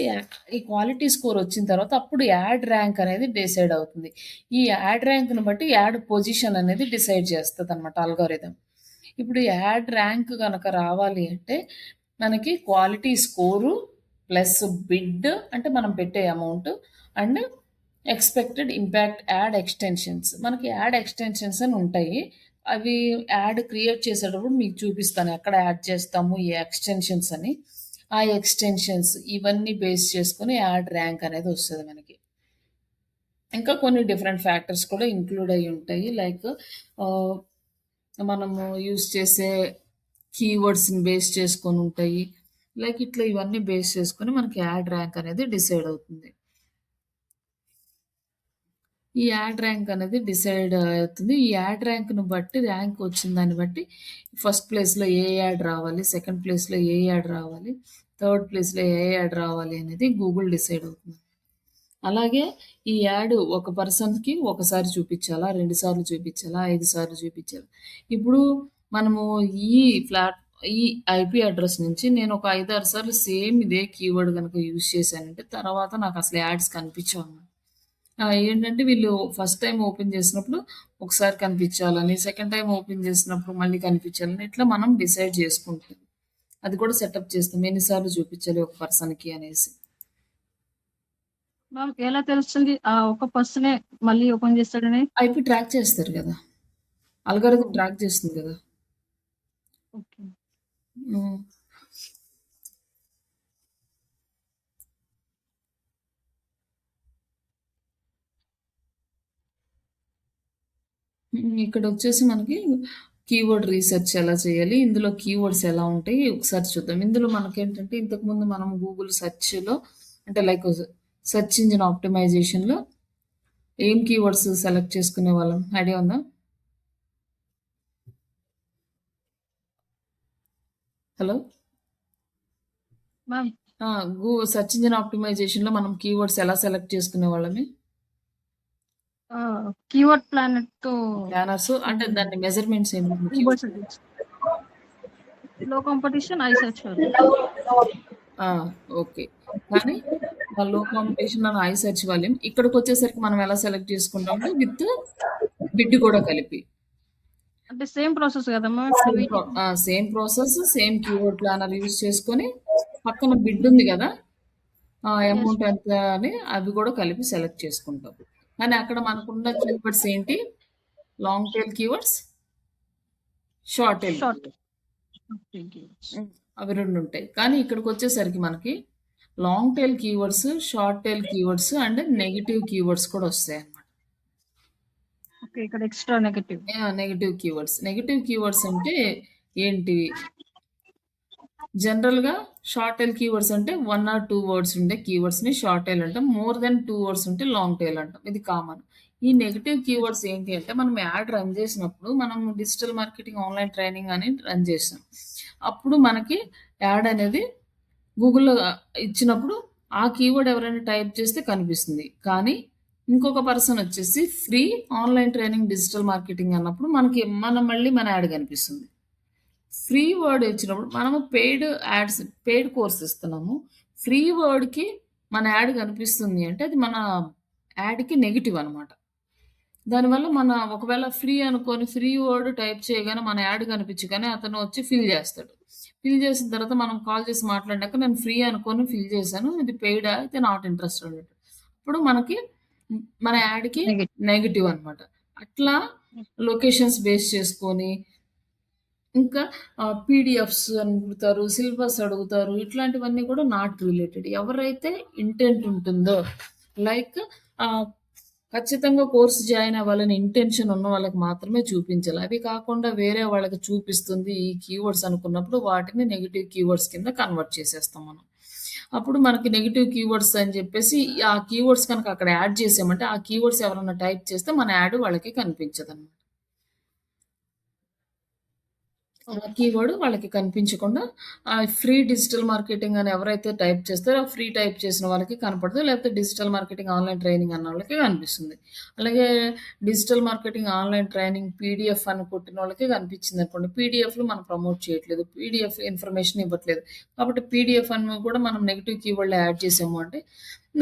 ఈ క్వాలిటీ స్కోర్ వచ్చిన తర్వాత అప్పుడు యాడ్ ర్యాంక్ అనేది డిసైడ్ అవుతుంది. ఈ యాడ్ ర్యాంక్ను బట్టి యాడ్ పొజిషన్ అనేది డిసైడ్ చేస్తుంది అనమాట అల్గోరిథం. ఇప్పుడు యాడ్ ర్యాంక్ కనుక రావాలి అంటే మనకి క్వాలిటీ స్కోరు ప్లస్ బిడ్ అంటే మనం పెట్టే amount and expected impact add extensions. మనకి యాడ్ ఎక్స్టెన్షన్స్ అని ఉంటాయి. అవి యాడ్ క్రియేట్ చేసేటప్పుడు మీకు చూపిస్తాను ఎక్కడ యాడ్ చేస్తాము ఈ ఎక్స్టెన్షన్స్ అని. ఆ ఎక్స్టెన్షన్స్ ఇవన్నీ బేస్ చేసుకొని యాడ్ ర్యాంక్ అనేది వస్తుంది మనకి. ఇంకా కొన్ని డిఫరెంట్ ఫ్యాక్టర్స్ కూడా ఇంక్లూడ్ అయ్యి ఉంటాయి. లైక్ మనము యూజ్ చేసే కీవర్డ్స్ని బేస్ చేసుకొని ఉంటాయి. లైక్ ఇట్లా ఇవన్నీ బేస్ చేసుకొని మనకి యాడ్ ర్యాంక్ అనేది డిసైడ్ అవుతుంది. ఈ యాడ్ ర్యాంక్ అనేది డిసైడ్ అవుతుంది. ఈ యాడ్ ర్యాంక్ను బట్టి ర్యాంక్ వచ్చిన దాన్ని బట్టి ఫస్ట్ ప్లేస్లో ఏ యాడ్ రావాలి, సెకండ్ ప్లేస్లో ఏ యాడ్ రావాలి, థర్డ్ ప్లేస్లో ఏ యాడ్ రావాలి అనేది గూగుల్ డిసైడ్ అవుతుంది. అలాగే ఈ యాడ్ ఒక పర్సన్కి ఒకసారి చూపించాలా, 2 సార్లు చూపించాలా, 5 సార్లు చూపించాలా. ఇప్పుడు మనము ఈ ఐపీ అడ్రస్ నుంచి నేను ఒక 5-6 సార్లు సేమ్ ఇదే కీవర్డ్ కనుక యూజ్ చేశానంటే తర్వాత నాకు అసలు యాడ్స్ కనిపించవు. ఏంటంటే వీళ్ళు ఫస్ట్ టైం ఓపెన్ చేసినప్పుడు ఒకసారి కనిపించాలని, సెకండ్ టైం ఓపెన్ చేసినప్పుడు మళ్ళీ కనిపించాలని, ఇట్లా మనం డిసైడ్ చేసుకుంటాం. అది కూడా సెటప్ చేస్తాం. ఎన్ని సార్లు చూపించాలి ఒక పర్సన్‌కి అనేసి. మ్యామ్ ఎలా తెలుస్తుంది ఆ ఒక పర్సనే మళ్ళీ ఓపెన్ చేస్తాడని? ఐపీ ట్రాక్ చేస్తారు కదా! అల్గారిథం ట్రాక్ చేస్తుంది కదా! ఓకే. హ్మ్. ఇక్కడొచ్చేసి మనకి కీవర్డ్ రీసెర్చ్ ఎలా చేయాలి? ఇందులో కీవర్డ్స్ ఎలా ఉంటాయి? ఒకసారి చూద్దాం. ఇందులో మనకేంటంటే ఇంతకుముందు మనం గూగుల్ సెర్చ్‌లో అంటే లైక్ సెర్చ్ ఇంజిన్ ఆప్టిమైజేషన్‌లో ఏం కీవర్డ్స్ సెలెక్ట్ చేసుకునేవాళ్ళం? ఐడియా ఉందా? హలో! మ్యామ్ ఆ! సెర్చ్ ఇంజిన్ ఆప్టిమైజేషన్‌లో మనం కీవర్డ్స్ ఎలా సెలెక్ట్ చేసుకునేవాళ్ళమి? కీవర్డ్ ప్లానెట్‌తో ప్లానర్స్ అంటే దాని మెజర్‌మెంట్స్ ఏంటి? Keyword search. లో కాంపిటీషన్ ఐ సెర్చ్ వాళ్ళు. ఆ! ఓకే. కానీ లో కాంపిటీషన్ అని ఐ సెర్చ్ వాల్యూమ్ ఇక్కడికొచ్చేసరికి మనం ఎలా సెలెక్ట్ చేసుకుంటామంటే విత్ బిడ్ కూడా కలిపి. అంటే సేమ్ ప్రాసెస్ కదా మ్యామ్? ఇప్పుడు same process, same keyword planner use చేసుకొని పక్కన బిడ్ ఉంది గదా! Yes amount ma'am. ఎంత అని అవి కూడా కలిపి సెలెక్ట్ చేసుకుంటాం. కానీ అక్కడ మనకున్న కీవర్డ్స్ ఏంటి? Long tail keywords, short tail short. Keywords. Okay. Keywords. అవి 2 ఉంటాయి. కానీ ఇక్కడికొచ్చేసరికి మనకి long tail keywords, short tail keywords and negative keywords కూడా వస్తాయన్నమాట. ఓకే. ఇక్కడ extra negative. Negative keywords. Negative keywords అంటే ఏంటివి? జనరల్‌గా షార్ట్ టెయిల్ కీవర్డ్స్ అంటే 1 ఆర్ 2 వర్డ్స్ ఉండే కీవర్డ్స్‌ని షార్ట్ టెయిల్ అంటాం. మోర్ దెన్ 2 వర్డ్స్ ఉంటే లాంగ్ టెయిల్ అంటాం. ఇది కామన్. ఈ నెగెటివ్ కీవర్డ్స్ ఏంటి అంటే మనం యాడ్ రన్ చేసినప్పుడు మనం డిజిటల్ మార్కెటింగ్ ఆన్‌లైన్ ట్రైనింగ్ అని రన్ చేసాం. అప్పుడు మనకి యాడ్ అనేది గూగుల్‌లో ఇచ్చినప్పుడు ఆ కీవర్డ్ ఎవరైనా టైప్ చేస్తే కనిపిస్తుంది. కానీ ఇంకొక పర్సన్ వచ్చేసి free online training digital marketing అన్నప్పుడు మళ్ళీ మన యాడ్ కనిపిస్తుంది. ఫ్రీ వర్డ్ ఇచ్చినప్పుడు మనము పెయిడ్ కోర్స్ ఇస్తున్నాము. ఫ్రీ వర్డ్‌కి మన యాడ్ కనిపిస్తుంది అంటే అది మన యాడ్‌కి నెగెటివ్ అనమాట. దానివల్ల ఒకవేళ ఫ్రీ అనుకోని ఫ్రీ వర్డ్ టైప్ చేయగానే మన యాడ్ కనిపించగానే అతను వచ్చి ఫిల్ చేస్తాడు. ఫిల్ చేసిన తర్వాత మనం కాల్ చేసి మాట్లాడినాక నేను ఫ్రీ అనుకోని ఫిల్ చేశాను. ఇది పెయిడా? అయితే నాట్ ఇంట్రెస్టెడ్ అంటాడు. అప్పుడు మనకి మన యాడ్‌కి నెగెటివ్. నెగెటివ్ అనమాట. అట్లా లొకేషన్స్ బేస్ చేసుకొని ఇంకా పీడిఎఫ్స్ అడుగుతారు, సిలబస్ అడుగుతారు. ఇట్లాంటివన్నీ కూడా నాట్ రిలేటెడ్. ఎవరైతే ఇంటెంట్ ఉంటుందో లైక్ ఆహ్, ఖచ్చితంగా కోర్స్ జాయిన్ అవ్వాలని ఇంటెన్షన్ ఉన్న వాళ్ళకి మాత్రమే చూపించాలి. అవి కాకుండా వేరే వాళ్ళకి చూపిస్తుంది ఈ కీవర్డ్స్ అనుకున్నప్పుడు వాటిని నెగెటివ్ కీవర్డ్స్ కింద కన్వర్ట్ చేసేస్తాం మనం. అప్పుడు మనకి నెగెటివ్ కీవర్డ్స్ అని చెప్పేసి ఆ కీవర్డ్స్ కనుక అక్కడ యాడ్ చేసామంటే ఆ కీవర్డ్స్ ఎవరైనా టైప్ చేస్తే మన యాడ్ వాళ్ళకి కనిపించదనమాట. ఆ కీవర్డ్ వాళ్ళకి కనిపించకుండా ఫ్రీ డిజిటల్ మార్కెటింగ్ అని ఎవరైతే టైప్ చేస్తారో, ఫ్రీ టైప్ చేసిన వాళ్ళకి కనపడదు. లేకపోతే డిజిటల్ మార్కెటింగ్ ఆన్‌లైన్ ట్రైనింగ్ అన్న వాళ్ళకి కనిపిస్తుంది. అలాగే digital marketing online training PDF అని కొట్టిన వాళ్ళకి కనిపించిందనుకోండి. పీడీఎఫ్‌లు మనం ప్రమోట్ చేయట్లేదు. పీడీఎఫ్ ఇన్ఫర్మేషన్ ఇవ్వట్లేదు. కాబట్టి పీడీఎఫ్ అని కూడా మనం నెగెటివ్ కీవర్డ్‌లో యాడ్ చేసాము అంటే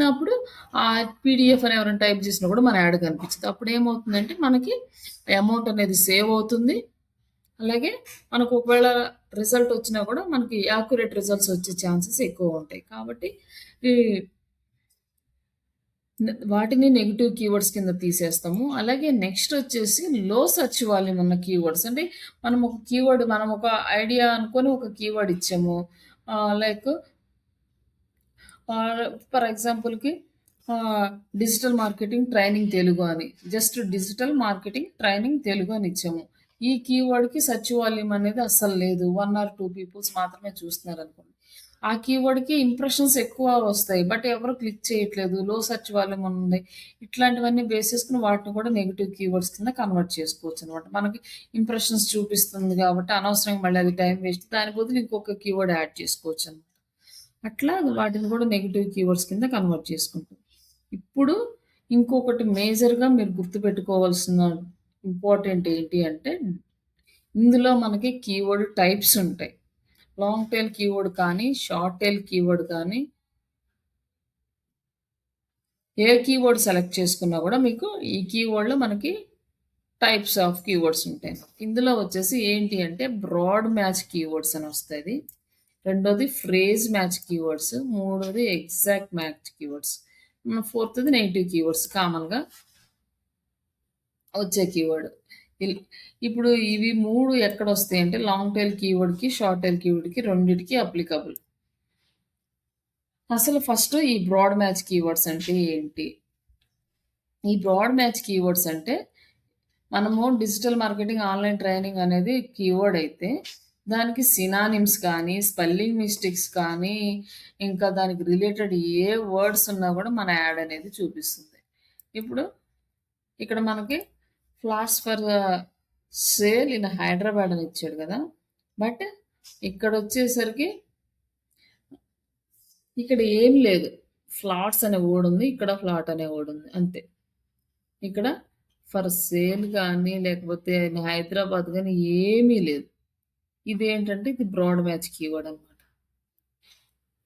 అప్పుడు ఆ పీడీఎఫ్ అని ఎవరైనా టైప్ చేసినా కూడా మన యాడ్ కనిపించదు. అప్పుడు ఏమవుతుందంటే మనకి అమౌంట్ అనేది సేవ్ అవుతుంది. అలాగే మనకు ఒకవేళ రిజల్ట్ వచ్చినా కూడా మనకి యాక్యురేట్ రిజల్ట్స్ వచ్చే ఛాన్సెస్ ఎక్కువ ఉంటాయి. కాబట్టి ఈ వాటిని నెగెటివ్ కీవర్డ్స్ కింద తీసేస్తాము. అలాగే నెక్స్ట్ వచ్చేసి లో సెర్చ్ వాల్యూమ్ ఉన్న కీవర్డ్స్. అంటే మనం ఒక ఐడియా అనుకోని ఒక కీవర్డ్ ఇచ్చాము. లైక్ ఫర్ ఎగ్జాంపుల్‌కి డిజిటల్ మార్కెటింగ్ ట్రైనింగ్ తెలుగు అని. Just digital marketing training Telugu అని ఇచ్చాము. ఈ కీవర్డ్‌కి సెర్చ్ వాల్యూమ్ అనేది అస్సలు లేదు. 1 ఆర్ 2 పీపుల్స్ మాత్రమే చూస్తున్నారనుకోండి. ఆ కీవర్డ్‌కి ఇంప్రెషన్స్ ఎక్కువ వస్తాయి. బట్ ఎవరు క్లిక్ చేయట్లేదు. లో సెర్చ్ వాల్యూమ్ ఉంది. ఇట్లాంటివన్నీ బేస్ చేసుకొని వాటిని కూడా నెగెటివ్ కీవర్డ్స్ కింద కన్వర్ట్ చేసుకోవచ్చనమాట. మనకి ఇంప్రెషన్స్ చూపిస్తుంది కాబట్టి అనవసరంగా మళ్ళీ అది టైం వేస్ట్. దాని బదులు ఇంకొక కీవర్డ్ యాడ్ చేసుకోవచ్చనమాట. అట్లా వాటిని కూడా నెగెటివ్ కీవర్డ్స్ కింద కన్వర్ట్ చేసుకుంటాం. ఇప్పుడు ఇంకొకటి మేజర్‌గా మీరు గుర్తుపెట్టుకోవాల్సిన ఇంపార్టెంట్ ఏంటి అంటే, ఇందులో మనకి కీవర్డ్ టైప్స్ ఉంటాయి. లాంగ్ టెయిల్ కీవర్డ్ కానీ, షార్ట్ టెయిల్ కీవర్డ్ కానీ ఏ కీవర్డ్ సెలెక్ట్ చేసుకున్నా కూడా మీకు ఈ కీవర్డ్‌లో మనకి టైప్స్ ఆఫ్ కీవర్డ్స్ ఉంటాయి. ఇందులో వచ్చేసి ఏంటి అంటే బ్రాడ్ మ్యాచ్ కీవర్డ్స్ అని వస్తది. రెండోది ఫ్రేజ్ మ్యాచ్ కీవర్డ్స్, మూడోది ఎగ్జాక్ట్ మ్యాచ్ కీవర్డ్స్, ఫోర్త్ది నెగిటివ్ కీవర్డ్స్ కామన్గా వచ్చే కీవర్డ్. ఇప్పుడు ఇవి 3 ఎక్కడొస్తాయి అంటే లాంగ్ టైల్ కీవర్డ్‌కి, షార్ట్ టైల్ కీవర్డ్‌కి రెండిటికి అప్లికబుల్. అసలు ఫస్ట్ ఈ బ్రాడ్ మ్యాచ్ కీవర్డ్స్ అంటే ఏంటి? ఈ బ్రాడ్ మ్యాచ్ కీవర్డ్స్ అంటే మనము డిజిటల్ మార్కెటింగ్ ఆన్లైన్ ట్రైనింగ్ అనేది కీవర్డ్ అయితే దానికి సినానిమ్స్ కానీ, స్పెల్లింగ్ మిస్టేక్స్ కానీ, ఇంకా దానికి రిలేటెడ్ ఏ వర్డ్స్ ఉన్నా కూడా మన యాడ్ అనేది చూపిస్తుంది. ఇప్పుడు ఇక్కడ మనకి flats for sale in Hyderabad అని ఇచ్చాడు కదా, బట్ ఇక్కడ వచ్చేసరికి ఇక్కడ ఏం లేదు. ఫ్లాట్స్ అనే వర్డ్ ఉంది, ఇక్కడ ఫ్లాట్ అనే వర్డ్ ఉంది అంతే. ఇక్కడ ఫర్ సేల్ కానీ లేకపోతే హైదరాబాద్ కానీ ఏమీ లేదు. ఇదేంటంటే ఇది బ్రాడ్ మ్యాచ్ కీవర్డ్ అనమాట.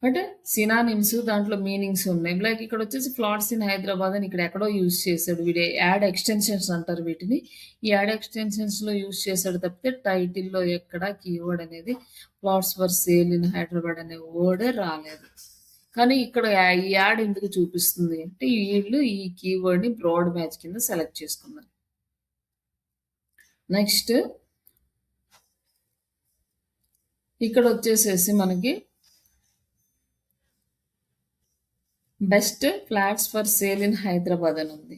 అంటే సినానిమ్స్ దాంట్లో మీనింగ్స్ ఉన్నాయి. లైక్ ఇక్కడ వచ్చేసి ఫ్లాట్స్ ఇన్ హైదరాబాద్ అని ఇక్కడ ఎక్కడో యూజ్ చేశాడు. వీడి యాడ్ ఎక్స్టెన్షన్స్ అంటారు వీటిని. ఈ యాడ్ ఎక్స్టెన్షన్స్లో యూజ్ చేశాడు తప్పితే టైటిల్లో ఎక్కడ కీవర్డ్ అనేది flats for sale in Hyderabad అనే వర్డే రాలేదు. కానీ ఇక్కడ ఈ యాడ్ ఎందుకు చూపిస్తుంది అంటే వీళ్ళు ఈ కీవర్డ్ని బ్రాడ్ మ్యాచ్ కింద సెలెక్ట్ చేసుకున్నారు. నెక్స్ట్ ఇక్కడ వచ్చేసేసి మనకి best flats for sale in Hyderabad అని ఉంది.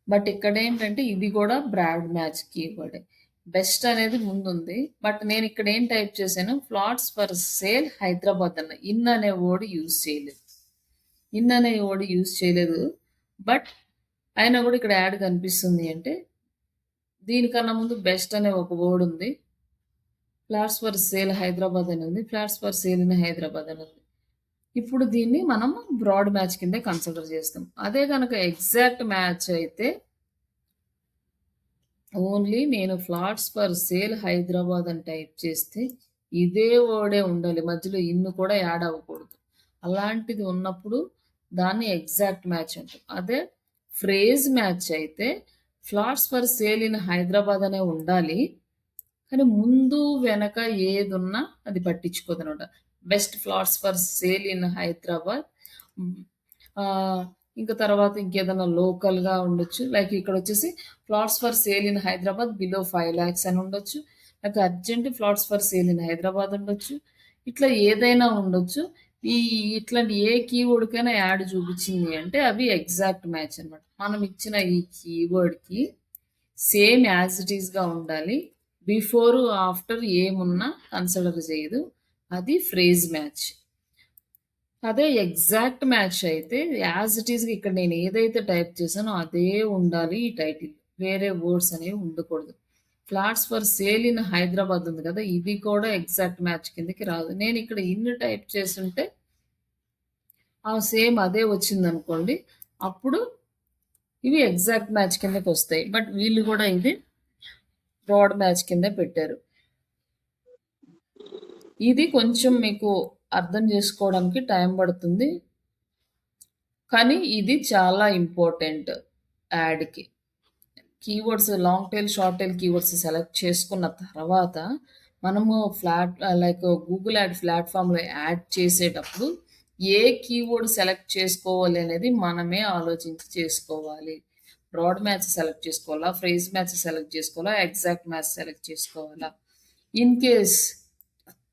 బట్ ఇక్కడ ఏంటంటే ఇది కూడా బ్రాడ్ మ్యాచ్ కీవర్డ్. బెస్ట్ అనేది ముందుంది, బట్ నేను ఇక్కడ ఏం టైప్ చేశాను, ఫ్లాట్స్ ఫర్ సేల్ హైదరాబాద్ అన్న. ఇన్ అనే వర్డ్ యూజ్ చేయలేదు. బట్ అయినా కూడా ఇక్కడ యాడ్ కనిపిస్తుంది అంటే దీనికన్నా ముందు బెస్ట్ అనే ఒక వర్డ్ ఉంది, ఫ్లాట్స్ ఫర్ సేల్ హైదరాబాద్ అని ఉంది, flats for sale in Hyderabad అని ఉంది. ఇప్పుడు దీన్ని మనం బ్రాడ్ మ్యాచ్ కింద కన్సిడర్ చేస్తాం. అదే కనుక ఎగ్జాక్ట్ మ్యాచ్ అయితే ఓన్లీ నేను ఫ్లాట్స్ ఫర్ సేల్ హైదరాబాద్ అని టైప్ చేస్తే ఇదే వర్డే ఉండాలి, మధ్యలో ఇన్ను కూడా యాడ్ అవ్వకూడదు. అలాంటిది ఉన్నప్పుడు దాన్ని ఎగ్జాక్ట్ మ్యాచ్ అంటాం. అదే ఫ్రేజ్ మ్యాచ్ అయితే flats for sale in Hyderabad అనే ఉండాలి, కానీ ముందు వెనక ఏది ఉన్నా అది పట్టించుకోదు అనమాట. Best flats for sale in Hyderabad, ఇంకా తర్వాత ఇంకేదైనా లోకల్గా ఉండొచ్చు. లైక్ ఇక్కడ వచ్చేసి flats for sale in Hyderabad below 5 lakhs అని ఉండొచ్చు, లేకపోతే urgent flats for sale in Hyderabad ఉండొచ్చు. ఇట్లా ఏదైనా ఉండొచ్చు. ఇట్లాంటి ఏ కీవర్డ్కైనా యాడ్ చూపించింది అంటే అవి ఎగ్జాక్ట్ మ్యాచ్ అనమాట. మనం ఇచ్చిన ఈ కీవర్డ్కి సేమ్ యాజ్ ఇట్ ఈస్గా ఉండాలి, బిఫోర్ ఆఫ్టర్ ఏమున్నా కన్సిడర్ చేయదు. అది ఫ్రేజ్ మ్యాచ్. అదే ఎగ్జాక్ట్ మ్యాచ్ అయితే యాజ్ ఇట్ ఈస్గా ఇక్కడ నేను ఏదైతే టైప్ చేశానో అదే ఉండాలి ఈ టైటిల్, వేరే వర్డ్స్ అనేవి ఉండకూడదు. Flats for sale in Hyderabad ఉంది కదా, ఇది కూడా ఎగ్జాక్ట్ మ్యాచ్ కిందకి రాదు. నేను ఇక్కడ ఇన్ టైప్ చేస్తుంటే ఆ సేమ్ అదే వచ్చింది అనుకోండి, అప్పుడు ఇవి ఎగ్జాక్ట్ మ్యాచ్ కిందకి వస్తాయి. బట్ వీళ్ళు కూడా ఇది బ్రాడ్ మ్యాచ్ కింద పెట్టారు. ఇది కొంచెం మీకు అర్థం చేసుకోవడానికి టైం పడుతుంది, కానీ ఇది చాలా ఇంపార్టెంట్ యాడ్కి. Keywords long tail, short tail keywords select చేసుకున్న తర్వాత మనము లైక్ గూగుల్ యాడ్ ప్లాట్ఫామ్లో యాడ్ చేసేటప్పుడు ఏ కీవర్డ్ సెలెక్ట్ చేసుకోవాలి అనేది మనమే ఆలోచించి చేసుకోవాలి. బ్రాడ్ మ్యాచ్ సెలెక్ట్ చేసుకోవాలా, ఫ్రేజ్ మ్యాచ్ సెలెక్ట్ చేసుకోవాలా, ఎగ్జాక్ట్ మ్యాచ్ సెలెక్ట్ చేసుకోవాలా. ఇన్ కేస్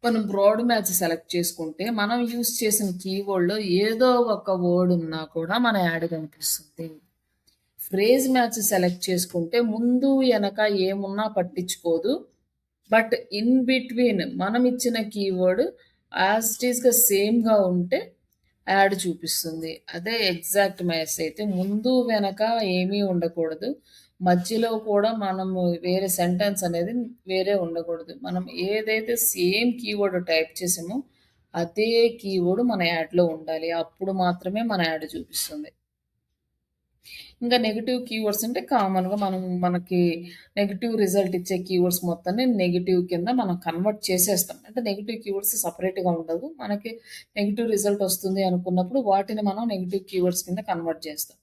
మనం బ్రాడ్ మ్యాచ్ సెలెక్ట్ చేసుకుంటే మనం యూస్ చేసిన కీవర్డ్లో ఏదో ఒక వర్డ్ ఉన్నా కూడా మన యాడ్ కనిపిస్తుంది. ఫ్రేజ్ మ్యాచ్ సెలెక్ట్ చేసుకుంటే ముందు వెనక ఏమున్నా పట్టించుకోదు, బట్ ఇన్ బిట్వీన్ మనం ఇచ్చిన కీవర్డ్ యాజ్ ఇట్ ఈస్గా సేమ్గా ఉంటే యాడ్ చూపిస్తుంది. అదే ఎగ్జాక్ట్ మ్యాచ్ అయితే ముందు వెనక ఏమీ ఉండకూడదు, మధ్యలో కూడా మనము వేరే సెంటెన్స్ అనేది వేరే ఉండకూడదు. మనం ఏదైతే సేమ్ కీవర్డ్ టైప్ చేసామో అదే కీవర్డ్ మన యాడ్లో ఉండాలి, అప్పుడు మాత్రమే మన యాడ్ చూపిస్తుంది. ఇంకా నెగిటివ్ కీవర్డ్స్ అంటే కామన్గా మనకి నెగిటివ్ రిజల్ట్ ఇచ్చే కీవర్డ్స్ మొత్తాన్ని నెగిటివ్ కింద మనం కన్వర్ట్ చేసేస్తాం. అంటే నెగిటివ్ కీవర్డ్స్ సపరేట్గా ఉండదు, మనకి నెగిటివ్ రిజల్ట్ వస్తుంది అనుకున్నప్పుడు వాటిని మనం నెగిటివ్ కీవర్డ్స్ కింద కన్వర్ట్ చేస్తాం.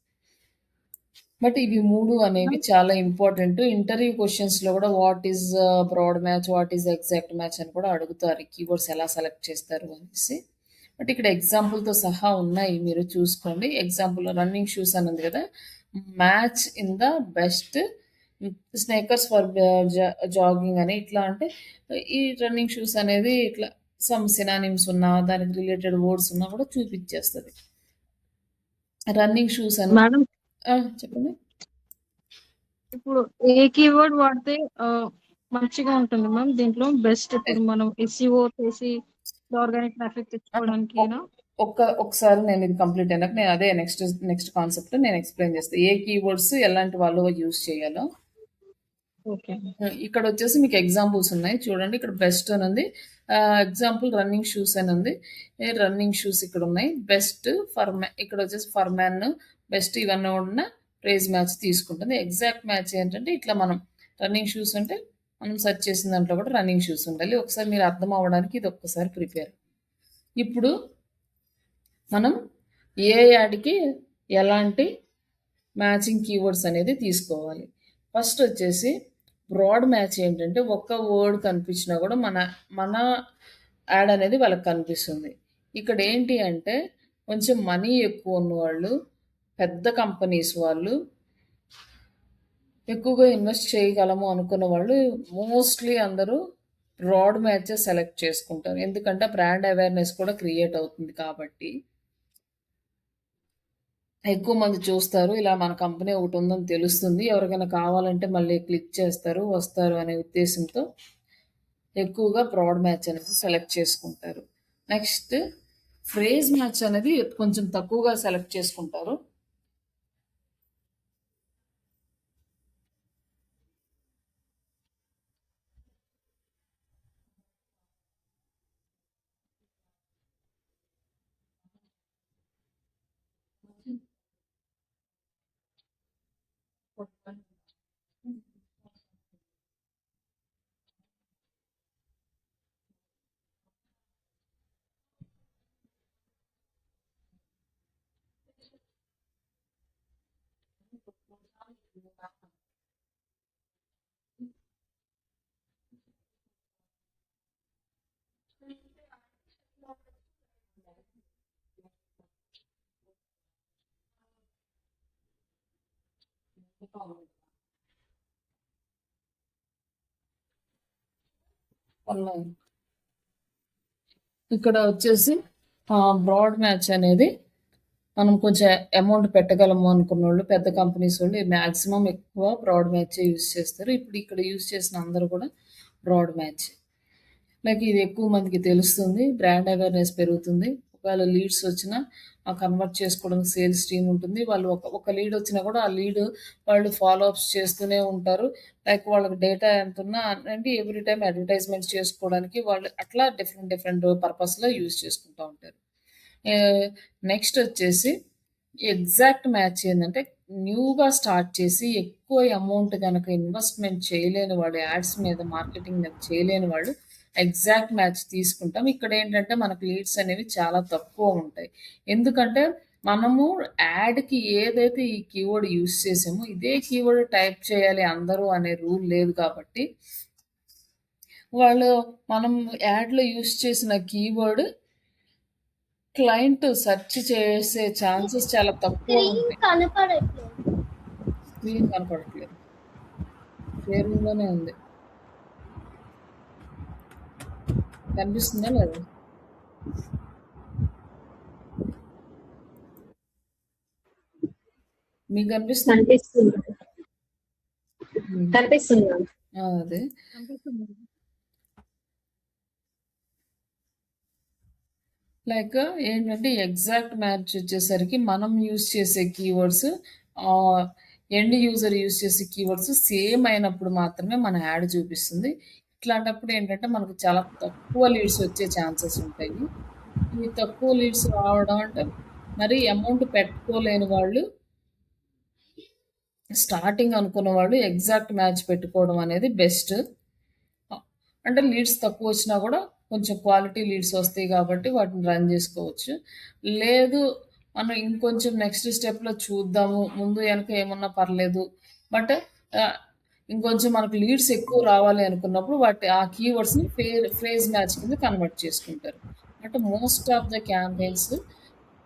బట్ ఇవి 3 అనేవి చాలా ఇంపార్టెంట్. ఇంటర్వ్యూ క్వెషన్స్‌లో కూడా what is broad match, what is exact match అని కూడా అడుగుతారు. ఈ కీవర్డ్స్ ఎలా సెలెక్ట్ చేస్తారు అనేసి. బట్ ఇక్కడ ఎగ్జాంపుల్‌తో సహా ఉన్నాయి. మీరు చూసుకోండి. ఎగ్జాంపుల్ రన్నింగ్ షూస్ అని ఉంది కదా! Match in the best sneakers for jogging అని ఇట్లా అంటే ఈ రన్నింగ్ షూస్ అనేది ఇట్లా సమ్ సినానిమ్స్ ఉన్నా, దానికి రిలేటెడ్ వర్డ్స్ ఉన్నా కూడా చూపించేస్తది. రన్నింగ్ షూస్ అని మేడం చెప్పండి. ఇప్పుడు ఏ కీవర్డ్ వాడితే మంచిగా ఉంటుంది మ్యామ్ దీంట్లో బెస్ట్ ఇప్పుడు మనం ఎస్ఈఓ చేసి ఆర్గానిక్ ట్రాఫిక్ తెచ్చుకోవడానికేనా? ఒకసారి నేను ఇది కంప్లీట్ అయినాక నేను అదే నెక్స్ట్ కాన్సెప్ట్ నేను ఎక్స్ప్లెయిన్ చేస్తాను. ఏ కీవర్డ్స్ ఎలాంటి వాళ్ళు యూజ్ చేయాలో. ఓకే. ఇక్కడ వచ్చేసి మీకు ఎగ్జాంపుల్స్ ఉన్నాయి చూడండి. ఇక్కడ బెస్ట్ అని ఉంది. ఎగ్జాంపుల్ రన్నింగ్ షూస్ అని ఉంది. రన్నింగ్ షూస్ ఇక్కడ ఉన్నాయి. బెస్ట్ ఫర్ ఇక్కడ వచ్చేసి ఫర్ మ్యాన్ బెస్ట్ ఇవన్నీ ఉన్న ప్రైజ్ మ్యాచ్ తీసుకుంటుంది. ఎగ్జాక్ట్ మ్యాచ్ ఏంటంటే ఇట్లా మనం రన్నింగ్ షూస్ అంటే మనం సెర్చ్ చేసిన దాంట్లో కూడా రన్నింగ్ షూస్ ఉండాలి. ఒకసారి మీరు అర్థం అవ్వడానికి ఇది ఒక్కసారి ప్రిపేర్. ఇప్పుడు మనం ఏ యాడ్కి ఎలాంటి మ్యాచింగ్ కీవర్డ్స్ అనేది తీసుకోవాలి. ఫస్ట్ వచ్చేసి బ్రాడ్ మ్యాచ్ ఏంటంటే ఒక్క వర్డ్ కనిపించినా కూడా మన యాడ్ అనేది వాళ్ళకి కనిపిస్తుంది. ఇక్కడ ఏంటి అంటే కొంచెం మనీ ఎక్కువ ఉన్నవాళ్ళు, పెద్ద కంపెనీస్ వాళ్ళు, ఎక్కువగా ఇన్వెస్ట్ చేయగలము అనుకున్న వాళ్ళు మోస్ట్లీ అందరూ బ్రాడ్ మ్యాచెస్ సెలెక్ట్ చేసుకుంటారు. ఎందుకంటే బ్రాండ్ అవేర్నెస్ కూడా క్రియేట్ అవుతుంది కాబట్టి ఎక్కువ మంది చూస్తారు. ఇలా మన కంపెనీ ఒకటి ఉందని తెలుస్తుంది. ఎవరికైనా కావాలంటే మళ్ళీ క్లిక్ చేస్తారు, వస్తారు అనే ఉద్దేశంతో ఎక్కువగా బ్రాడ్ మ్యాచ్ అనేది సెలెక్ట్ చేసుకుంటారు. నెక్స్ట్ ఫ్రేజ్ మ్యాచ్ అనేది కొంచెం తక్కువగా సెలెక్ట్ చేసుకుంటారు. ఇక్కడ వచ్చేసి బ్రాడ్ మ్యాచ్ అనేది మనం కొంచెం అమౌంట్ పెట్టగలము అనుకున్న వాళ్ళు, పెద్ద కంపెనీస్ వాళ్ళు మ్యాక్సిమం ఎక్కువ బ్రాడ్ మ్యాచ్ యూజ్ చేస్తారు. ఇప్పుడు ఇక్కడ యూజ్ చేసిన అందరూ కూడా బ్రాడ్ మ్యాచ్. లైక్ ఇది ఎక్కువ మందికి తెలుస్తుంది, బ్రాండ్ అవేర్నెస్ పెరుగుతుంది. ఒకవేళ లీడ్స్ వచ్చినా కన్వర్ట్ చేసుకోవడానికి సేల్స్ టీమ్ ఉంటుంది. వాళ్ళు ఒక లీడ్ వచ్చినా కూడా ఆ లీడ్ వాళ్ళు ఫాలో అప్స్ చేస్తూనే ఉంటారు. లైక్ వాళ్ళకి డేటా ఎంత ఉన్నా అంటే ఎవ్రీ టైం అడ్వర్టైజ్మెంట్స్ చేసుకోవడానికి వాళ్ళు అట్లా డిఫరెంట్ పర్పస్లో యూజ్ చేసుకుంటూ ఉంటారు. నెక్స్ట్ వచ్చేసి ఎగ్జాక్ట్ మ్యాచ్ ఏంటంటే న్యూగా స్టార్ట్ చేసి ఎక్కువ అమౌంట్ కనుక ఇన్వెస్ట్మెంట్ చేయలేని వాడు, యాడ్స్ మీద మార్కెటింగ్ మీద చేయలేని వాళ్ళు ఎగ్జాక్ట్ మ్యాచ్ తీసుకుంటాం. ఇక్కడ ఏంటంటే మనకు లీడ్స్ అనేవి చాలా తక్కువ ఉంటాయి. ఎందుకంటే మనము యాడ్కి ఏదైతే ఈ కీవర్డ్ యూజ్ చేసామో ఇదే కీవర్డ్ టైప్ చేయాలి అందరూ అనే రూల్ లేదు కాబట్టి మనం యాడ్లో యూజ్ చేసిన కీవర్డ్ క్లయింట్ సెర్చ్ చేసే ఛాన్సెస్ చాలా తక్కువ ఉంటాయి. స్క్రీన్ కనపడట్లేదు, షేరింగ్లోనే ఉంది. కనిపిస్తుందా లేదా? మీకు కనిపిస్తుంది? అదే లైక్ ఏంటంటే ఎగ్జాక్ట్ మ్యాచ్ వచ్చేసరికి మనం యూజ్ చేసే కీవర్డ్స్ ఎండ్ యూజర్ యూజ్ చేసే కీవర్డ్స్ సేమ్ అయినప్పుడు మాత్రమే మన యాడ్ చూపిస్తుంది. ఇట్లాంటప్పుడు ఏంటంటే మనకు చాలా తక్కువ లీడ్స్ వచ్చే ఛాన్సెస్ ఉంటాయి. ఈ తక్కువ లీడ్స్ రావడం అంటే మరి అమౌంట్ పెట్టుకోలేని వాళ్ళు, స్టార్టింగ్ అనుకున్న వాళ్ళు ఎగ్జాక్ట్ మ్యాచ్ పెట్టుకోవడం అనేది బెస్ట్. అంటే లీడ్స్ తక్కువ వచ్చినా కూడా కొంచెం క్వాలిటీ లీడ్స్ వస్తాయి కాబట్టి వాటిని రన్ చేసుకోవచ్చు. లేదు మనం ఇంకొంచెం నెక్స్ట్ స్టెప్‌లో చూద్దాము. ముందు వెనక ఏమన్నా పర్లేదు. బట్ ఇంకొంచెం మనకు లీడ్స్ ఎక్కువ రావాలి అనుకున్నప్పుడు ఆ కీవర్డ్స్‌ని ఫ్రేజ్ మ్యాచ్ కింద కన్వర్ట్ చేసుకుంటారు. But most of the campaigns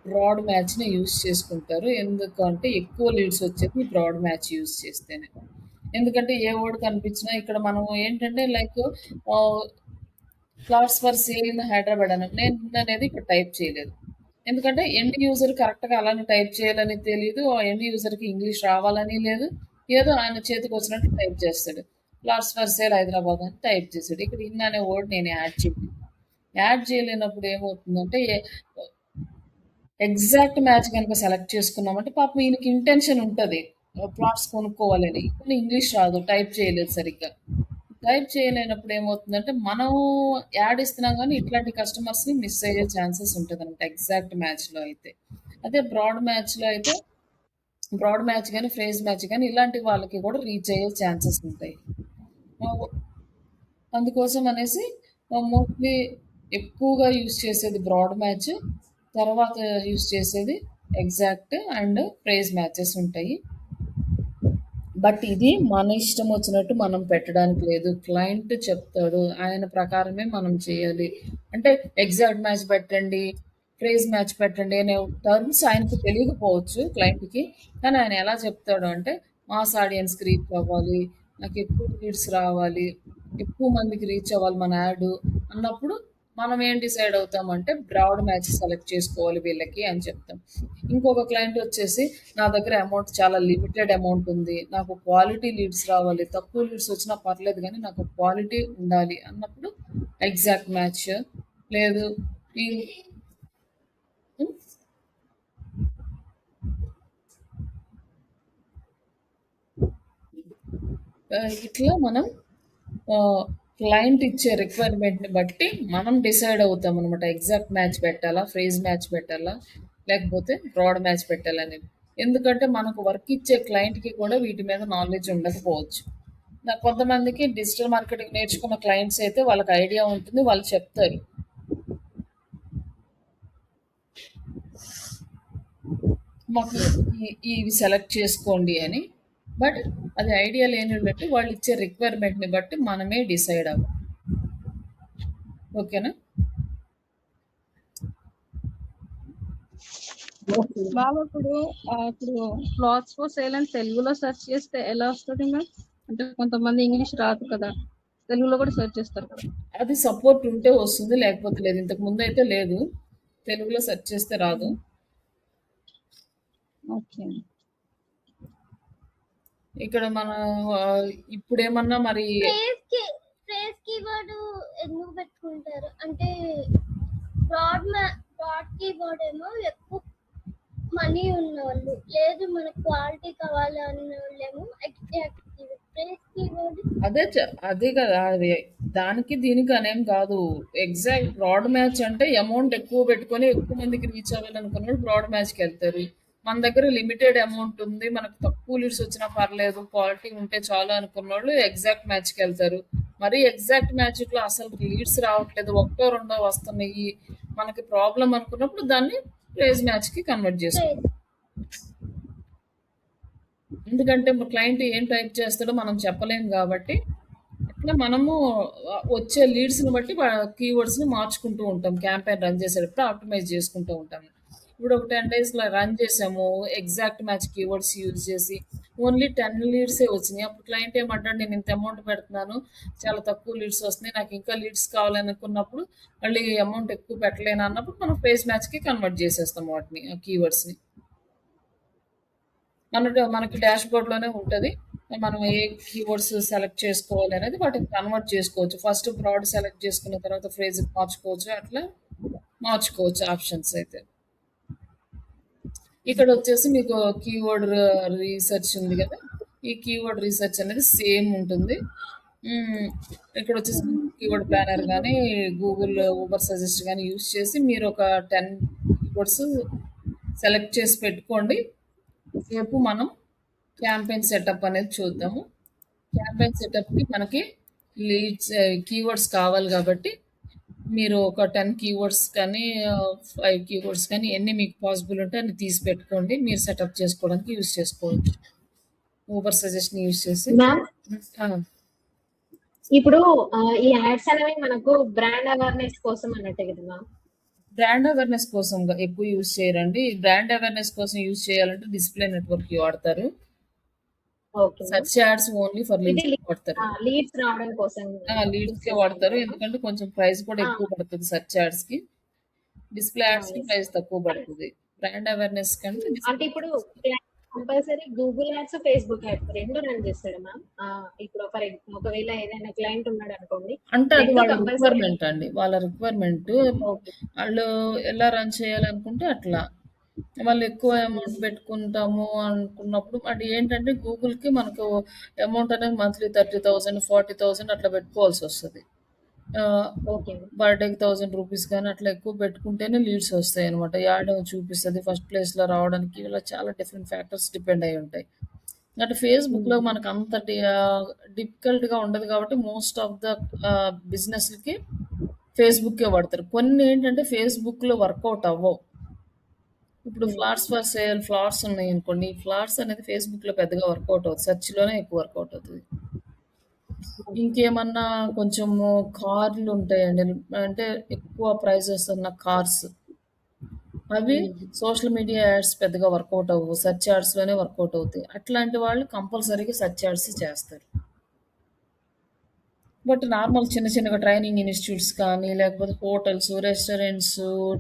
broad మ్యాచ్‌ని యూజ్ చేసుకుంటారు. ఎందుకంటే ఎక్కువ లీడ్స్ వచ్చేది బ్రాడ్ మ్యాచ్ యూజ్ చేస్తేనే. ఎందుకంటే ఏ వర్డ్ కనిపించినా ఇక్కడ మనం ఏంటంటే లైక్ ఆహ్, flats for sale in Hyderabad అని నేను అనేది ఇక్కడ టైప్ చేయలేదు. ఎందుకంటే ఎండ్ యూజర్ కరెక్ట్‌గా అలానే టైప్ చేయాలని తెలీదు. ఆ ఎండ్ యూజర్‌కి ఇంగ్లీష్ రావాలని లేదు. ఏదో ఆయన చేతికొచ్చినట్టు టైప్ చేస్తాడు. ఫ్లాట్స్ ఫర్ సేల్ హైదరాబాద్ అని టైప్ చేసాడు. ఇక్కడ ఇన్ అనే వర్డ్ నేను యాడ్ చేయలేదు. యాడ్ చేయలేనప్పుడు ఏమవుతుందంటే ఎగ్జాక్ట్ మ్యాచ్ గనుక సెలెక్ట్ చేసుకున్నామంటే పాపం ఈయనకి ఇంటెన్షన్ ఉంటది. ప్లాట్స్ కొనుక్కోవాలని. కానీ ఇంగ్లీష్ రాదు. టైప్ చేయలేదు సరిగ్గా. టైప్ చేయలేనప్పుడు ఏమవుతుందంటే, మనం యాడ్ ఇస్తున్నాం గానీ, ఇట్లాంటి కస్టమర్స్‌ని మిస్ అయ్యే ఛాన్సెస్ ఉంటదనమాట ఎగ్జాక్ట్ మ్యాచ్‌లో అయితే. అదే బ్రాడ్ మ్యాచ్‌లో అయితే, బ్రాడ్ మ్యాచ్ గాని, ఫ్రేజ్ మ్యాచ్ గాని ఇలాంటి వాళ్ళకి కూడా రీచ్ అయ్యే ఛాన్సెస్ ఉంటాయి. ఆహ్, అందుకోసం అనేసి మోస్ట్‌లీ ఎక్కువగా యూజ్ చేసేది బ్రాడ్ మ్యాచ్. తర్వాత యూజ్ చేసేది ఎగ్జాక్ట్ అండ్ ఫ్రేజ్ మ్యాచెస్ ఉంటాయి. బట్ ఇది మన ఇష్టం వచ్చినట్టు మనం పెట్టడానికి లేదు. క్లయింట్ చెప్తాడు. ఆయన ప్రకారమే మనం చేయాలి. అంటే ఎగ్జాక్ట్ మ్యాచ్ పెట్టండి, ఫ్రేజ్ మ్యాచ్ పెట్టండి అనే టర్మ్స్ ఆయనకు తెలియకపోవచ్చు క్లయింట్‌కి. కానీ ఆయన ఎలా చెప్తాడు అంటే, మాస్ ఆడియన్స్‌కి రీచ్ అవ్వాలి, నాకు ఎక్కువ లీడ్స్ రావాలి, ఎక్కువ మందికి రీచ్ అవ్వాలి మన యాడు అన్నప్పుడు మనం ఏం డిసైడ్ అవుతామంటే బ్రాడ్ మ్యాచ్ సెలెక్ట్ చేసుకోవాలి వీళ్ళకి అని చెప్తాం. ఇంకొక క్లయింట్ వచ్చేసి నా దగ్గర అమౌంట్ చాలా లిమిటెడ్ అమౌంట్ ఉంది. నాకు క్వాలిటీ లీడ్స్ రావాలి. తక్కువ లీడ్స్ వచ్చినా పర్లేదు గానీ నాకు క్వాలిటీ ఉండాలి అన్నప్పుడు ఎగ్జాక్ట్ మ్యాచ్ లేదు ఈ హ్మ్. ఇట్లా మనం క్లయింట్ ఇచ్చే రిక్వైర్మెంట్‌ని బట్టి మనం డిసైడ్ అవుతామనమాట. ఎగ్జాక్ట్ మ్యాచ్ పెట్టాలా? ఫ్రేజ్ మ్యాచ్ పెట్టాలా? లేకపోతే బ్రాడ్ మ్యాచ్ పెట్టాలనేది. ఎందుకంటే మనకు వర్క్ ఇచ్చే క్లయింట్‌కి కూడా వీటి మీద నాలెడ్జ్ ఉండకపోవచ్చు. కొంతమందికి డిజిటల్ మార్కెటింగ్ నేర్చుకున్న క్లయింట్స్ అయితే వాళ్ళకి ఐడియా ఉంటుంది. వాళ్ళు చెప్తారు. మాకు ఇవి సెలెక్ట్ చేసుకోండి అని. బట్ అది ఐడియా లేనిని బట్టి వాళ్ళు ఇచ్చే రిక్వైర్మెంట్‌ని బట్టి మనమే డిసైడ్ అవ్వాలి. ఓకేనా? మ్యామ్ ఇప్పుడు క్లాత్స్ ఫర్ సేల్ అని తెలుగులో సెర్చ్ చేస్తే ఎలా వస్తది మ్యామ్? అంటే కొంతమంది ఇంగ్లీష్ రాదు కదా! తెలుగులో కూడా సెర్చ్ చేస్తారు కదా! అది సపోర్ట్ ఉంటే వస్తుంది. లేకపోతే లేదు. ఇంతకు ముందయితే లేదు. తెలుగులో సెర్చ్ చేస్తే రాదు. ఓకే. ఇక్కడ మన ఇప్పుడేమన్నా మరి ఫ్రేజ్ కీవర్డ్ ఎందుకు పెట్టుకుంటారు అంటే బ్రాడ్ కీవర్డ్ ఏమో ఎక్కువ మనీ ఉన్నవాళ్ళు, లేదు మనకు క్వాలిటీ కావాలి అన్న వాళ్ళేమో ఎగ్జాక్ట్ కీవర్డ్. ఫ్రేజ్ కీవర్డ్ అదే కదా అది దానికి దీనికి అనేం కాదు. ఎగ్జాక్ట్ బ్రాడ్ మ్యాచ్ అంటే అమౌంట్ ఎక్కువ పెట్టుకొని ఎక్కువ మందికి రీచ్ అవ్వాలనుకున్నప్పుడు బ్రాడ్ మ్యాచ్కి వెళ్తారు. మన దగ్గర లిమిటెడ్ అమౌంట్ ఉంది, మనకు తక్కువ లీడ్స్ వచ్చినా పర్లేదు, క్వాలిటీ ఉంటే చాలు అనుకున్న వాళ్ళు ఎగ్జాక్ట్ మ్యాచ్కి వెళ్తారు. మరి ఎగ్జాక్ట్ మ్యాచ్లో అసలు లీడ్స్ రావట్లేదు, ఒకటో రెండో వస్తున్నాయి, మనకి ప్రాబ్లం అనుకున్నప్పుడు దాన్ని ఫ్రేజ్ మ్యాచ్కి కన్వర్ట్ చేస్తాం. ఎందుకంటే క్లయింట్ ఏం టైప్ చేస్తాడో మనం చెప్పలేము కాబట్టి అట్లా మనము వచ్చే లీడ్స్ని బట్టి కీవర్డ్స్ని మార్చుకుంటూ ఉంటాం. క్యాంపెయిన్ రన్ చేసేటప్పుడు ఆప్టిమైజ్ చేసుకుంటూ ఉంటాం. ఇప్పుడు ఒక 10 డేస్లో రన్ చేసాము, ఎగ్జాక్ట్ మ్యాచ్ కీవర్డ్స్ యూజ్ చేసి ఓన్లీ 10 లీడ్సే వచ్చినాయి. అప్పుడు క్లయింట్ ఏమంటాడు, నేను ఇంత అమౌంట్ పెడుతున్నాను, చాలా తక్కువ లీడ్స్ వస్తున్నాయి, నాకు ఇంకా లీడ్స్ కావాలనుకున్నప్పుడు మళ్ళీ అమౌంట్ ఎక్కువ పెట్టలేను అన్నప్పుడు మనం ఫేస్ మ్యాచ్కి కన్వర్ట్ చేసేస్తాం వాటిని, కీవర్డ్స్ని. మనకి డాష్ బోర్డ్‌లోనే ఉంటది. మనం ఏ కీవర్డ్స్ సెలెక్ట్ చేసుకోవాలి అనేది వాటిని కన్వర్ట్ చేసుకోవచ్చు. ఫస్ట్ బ్రాడ్ సెలెక్ట్ చేసుకున్న తర్వాత ఫ్రేజ్‌కి మార్చుకోవచ్చు. అట్లా మార్చుకోవచ్చు ఆప్షన్స్ అయితే. ఇక్కడ వచ్చేసి మీకు కీవర్డ్ రీసెర్చ్ ఉంది కదా! ఈ కీవర్డ్ రీసెర్చ్ అనేది సేమ్ ఉంటుంది. ఇక్కడ వచ్చేసి కీవర్డ్ ప్లానర్ గానీ, గూగుల్ ఊబర్ సజెస్ట్ గానీ యూజ్ చేసి మీరు ఒక 10 కీవర్డ్స్ సెలెక్ట్ చేసి పెట్టుకోండి. రేపు మనం క్యాంపెయిన్ సెటప్ అనేది చూద్దాము. క్యాంపెయిన్ సెటప్‌కి మనకి లీడ్స్ కీవర్డ్స్ కావాలి కాబట్టి మీరు ఒక 10 కీవర్డ్స్ కానీ 5 కీవర్డ్స్ కానీ ఎన్ని మీకు పాసిబుల్ ఉంటే అన్ని తీసి పెట్టుకోండి. మీరు సెటప్ చేసుకోవడానికి యూజ్ చేసుకోవచ్చు. ఊబర్ సజెషన్ యూజ్ చేసి. మ్యామ్ ఆ! ఇప్పుడు ఈ యాడ్స్ అనేవి మనకు బ్రాండ్ అవేర్నెస్ కోసం అన్నట్టే కదా మ్యామ్? బ్రాండ్ అవేర్‌నెస్ కోసం ఎక్కువ యూజ్ చేయరండి. బ్రాండ్ అవేర్‌నెస్ కోసం యూజ్ చేయాలంటే డిస్‌ప్లే నెట్‌వర్క్ వాడతారు. Okay ma'am. Search ads only for ఇది లీడ్స్ వాడతారు. లీడ్స్ రావడం కోసం లీడ్స్‌కే వాడతారు. ఎందుకంటే కొంచెం ప్రైస్ కూడా ఎక్కువ పడుతది సెర్చ్ యాడ్స్‌కి. డిస్‌ప్లే యాడ్స్‌కి ప్రైస్ తక్కువ పడుతది. బ్రాండ్ అవేర్‌నెస్ కంటే అంటే ఇప్పుడు compulsory Google ads, Facebook ads 2 run చేస్తాడా మ్యామ్? ఇప్పుడు ఒకవేళ ఏదైనా క్లయింట్ ఉన్నాడు అనుకోండి. అంటే అది 2 వాళ్ళ కంపల్సరీ. రిక్వైర్మెంట్ అండి. వాళ్ళ రిక్వైర్మెంట్. ఓకే. వాళ్ళు ఎలా రన్ చేయాలనుకుంటే అట్లా. వాళ్ళు ఎక్కువ అమౌంట్ పెట్టుకుంటాము అనుకున్నప్పుడు అది ఏంటంటే గూగుల్‌కి మనకు అమౌంట్ అనేది మంత్లీ 30,000, 40,000 అట్లా పెట్టుకోవాల్సొస్తది. Okay ma'am. బర్త్‌డేకి 1000 రూపీస్ గానీ అట్లా ఎక్కువ పెట్టుకుంటేనే లీడ్స్ వస్తాయన్నమాట. యాడ్ చూపిస్తది. ఫస్ట్ ప్లేస్‌లో రావడానికి ఇలా చాలా డిఫరెంట్ ఫ్యాక్టర్స్ డిపెండ్ అయ్యి ఉంటాయి. అంటే ఫేస్‌బుక్‌లో మనకు అంతటి డిఫికల్ట్‌గా ఉండదు కాబట్టి మోస్ట్ ఆఫ్ ద బిజినెస్‌లకి ఫేస్‌బుక్కే వాడతారు. కొన్ని ఏంటంటే ఫేస్‌బుక్‌లో వర్కౌట్ అవ్వవు. ఇప్పుడు ఫ్లవర్స్ ఫర్ సేల్ ఫ్లవర్స్ ఉన్నాయనుకోండి. ఈ ఫ్లవర్స్ అనేది ఫేస్‌బుక్‌లో పెద్దగా వర్కౌట్ అవ్వదు. సెర్చ్‌లోనే ఎక్కువ వర్కౌట్ అవుతది. ఇంకేమన్నా కొంచెము కార్లు ఉంటాయండి. అంటే ఎక్కువ ప్రైజెస్ ఉన్న కార్స్. అవి సోషల్ మీడియా యాడ్స్ పెద్దగా వర్కౌట్ అవ్వవు. సెర్చ్ యాడ్స్‌లోనే వర్కౌట్ అవుతాయి. అట్లాంటి వాళ్ళు కంపల్సరీగా సెర్చ్ యాడ్స్ చేస్తారు. బట్ నార్మల్ చిన్న చిన్నగా ట్రైనింగ్ ఇన్‌స్టిట్యూట్స్ కానీ, లేకపోతే హోటల్స్, రెస్టారెంట్స్,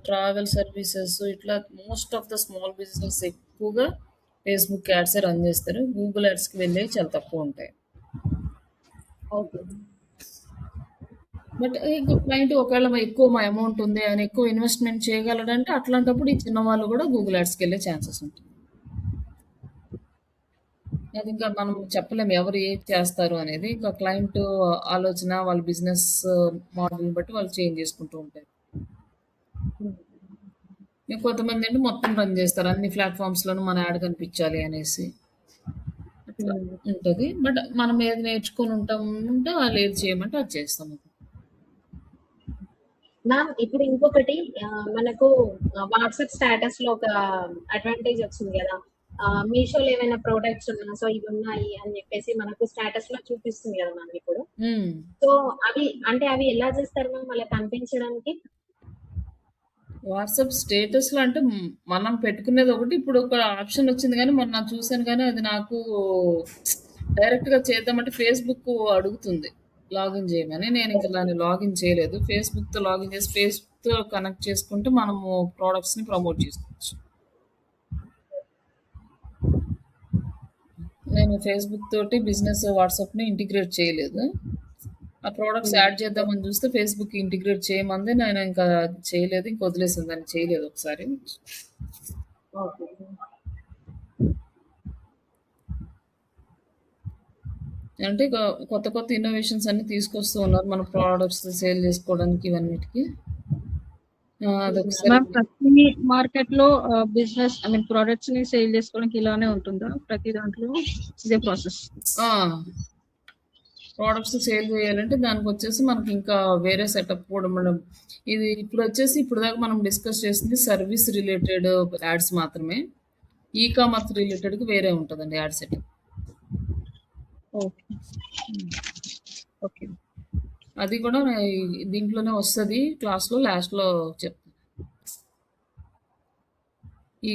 ట్రావెల్ సర్వీసెస్ ఇట్లా most of the small business ఎక్కువగా ఫేస్‌బుక్ యాడ్సే రన్ చేస్తారు. గూగుల్ యాడ్స్‌కి వెళ్ళేవి చాలా తక్కువుంటాయి. ఓకే. బట్ ఇంక క్లయింట్ ఒకవేళ ఎక్కువ అమౌంట్ ఉంది. ఆయన ఎక్కువ ఇన్వెస్ట్‌మెంట్ చేయగలడంటే అట్లాంటప్పుడు ఈ చిన్నవాళ్ళు కూడా గూగుల్ యాడ్స్‌కెళ్ళే ఛాన్సెస్ ఉంటుంది. అది ఇంకా మనం చెప్పలేము ఎవరు ఏది చేస్తారు అనేది. ఇంకా క్లయింట్ ఆలోచన, వాళ్ళ బిజినెస్ మోడల్‌ని బట్టి వాళ్ళు చేంజ్ చేసుకుంటూ ఉంటారు. కొంతమందేంటి మొత్తం రన్ చేస్తారు. అన్ని ప్లాట్‌ఫార్మ్స్‌లోనూ మన యాడ్ కనిపించాలి అనేసి. అట్లా ఉంటది. బట్ మనం ఏది నేర్చుకొని ఉంటామంటే వాళ్ళు ఏది చేయమంటే అది చేస్తాము. మ్యామ్ ఇప్పుడు ఇంకొకటి మనకు వాట్సాప్ స్టేటస్ లో ఒక అడ్వాంటేజ్ వచ్చింది కదా. మీషోలో ఏమైనా ప్రోడక్ట్స్ ఉన్నా సో ఇవి ఉన్నాయి అని చెప్పేసి మనకు స్టేటస్ లో చూపిస్తుంది కదా మ్యామ్ ఇప్పుడు. హ్మ్. సో అవి ఎలా చేస్తారు మ్యామ్ అలా కనిపించడానికి? వాట్సాప్ స్టేటస్‌లో అంటే మనం పెట్టుకునేది ఒకటి. ఇప్పుడు ఒక ఆప్షన్ వచ్చింది గానీ మొన్న చూసాను గానీ అది నాకు డైరెక్ట్‌గా చేద్దామంటే ఫేస్‌బుక్ అడుగుతుంది లాగిన్ చేయమని. నేను ఇంక దాన్ని లాగిన్ చేయలేదు. ఫేస్‌బుక్‌తో లాగిన్ చేసి ఫేస్‌బుక్‌తో కనెక్ట్ చేసుకుంటే మనము ప్రొడక్ట్స్‌ని ప్రమోట్ చేసుకోవచ్చు. నేను ఫేస్‌బుక్ తోటి బిజినెస్ వాట్సాప్‌ని ఇంటిగ్రేట్ చేయలేదు. ఆ ప్రొడక్ట్స్ యాడ్ చేద్దామని చూస్తే ఫేస్‌బుక్ ఇంటిగ్రేట్ చేయమంది. నేను ఇంకా చేయలేదు. ఇంక వదిలేసాను. దాన్ని చేయలేదు ఒకసారి. ఓకే. అంటే కొత్త కొత్త ఇన్నోవేషన్స్ అన్నీ తీసుకొస్తూ ఉన్నారు. మన ప్రొడక్ట్స్ సేల్ చేసుకోవడానికి ఇవన్నిటికి. అదొకసారి మ్యామ్ ప్రతి మార్కెట్‌లో బిజినెస్ ప్రొడక్ట్స్‌ని సేల్ చేసుకోవడానికి ఇలానే ఉంటుందా? ప్రతి దాంట్లో ఇదే ప్రాసెస్? ఆ! ప్రొడక్ట్స్ సేల్ చేయాలంటే దానికొచ్చేసి మనకి ఇంకా వేరే సెటప్ కూడా మనం ఇది ఇప్పటిదాకా మనం డిస్కస్ చేసింది సర్వీస్ రిలేటెడ్ యాడ్స్ మాత్రమే. కామర్స్ రిలేటెడ్‌కి వేరే ఉంటదండి యాడ్ సెటప్. ఓకే. ఓకే. అది కూడా దీంట్లోనే వస్తది. క్లాస్‌లో లాస్ట్‌లో చెప్తాను.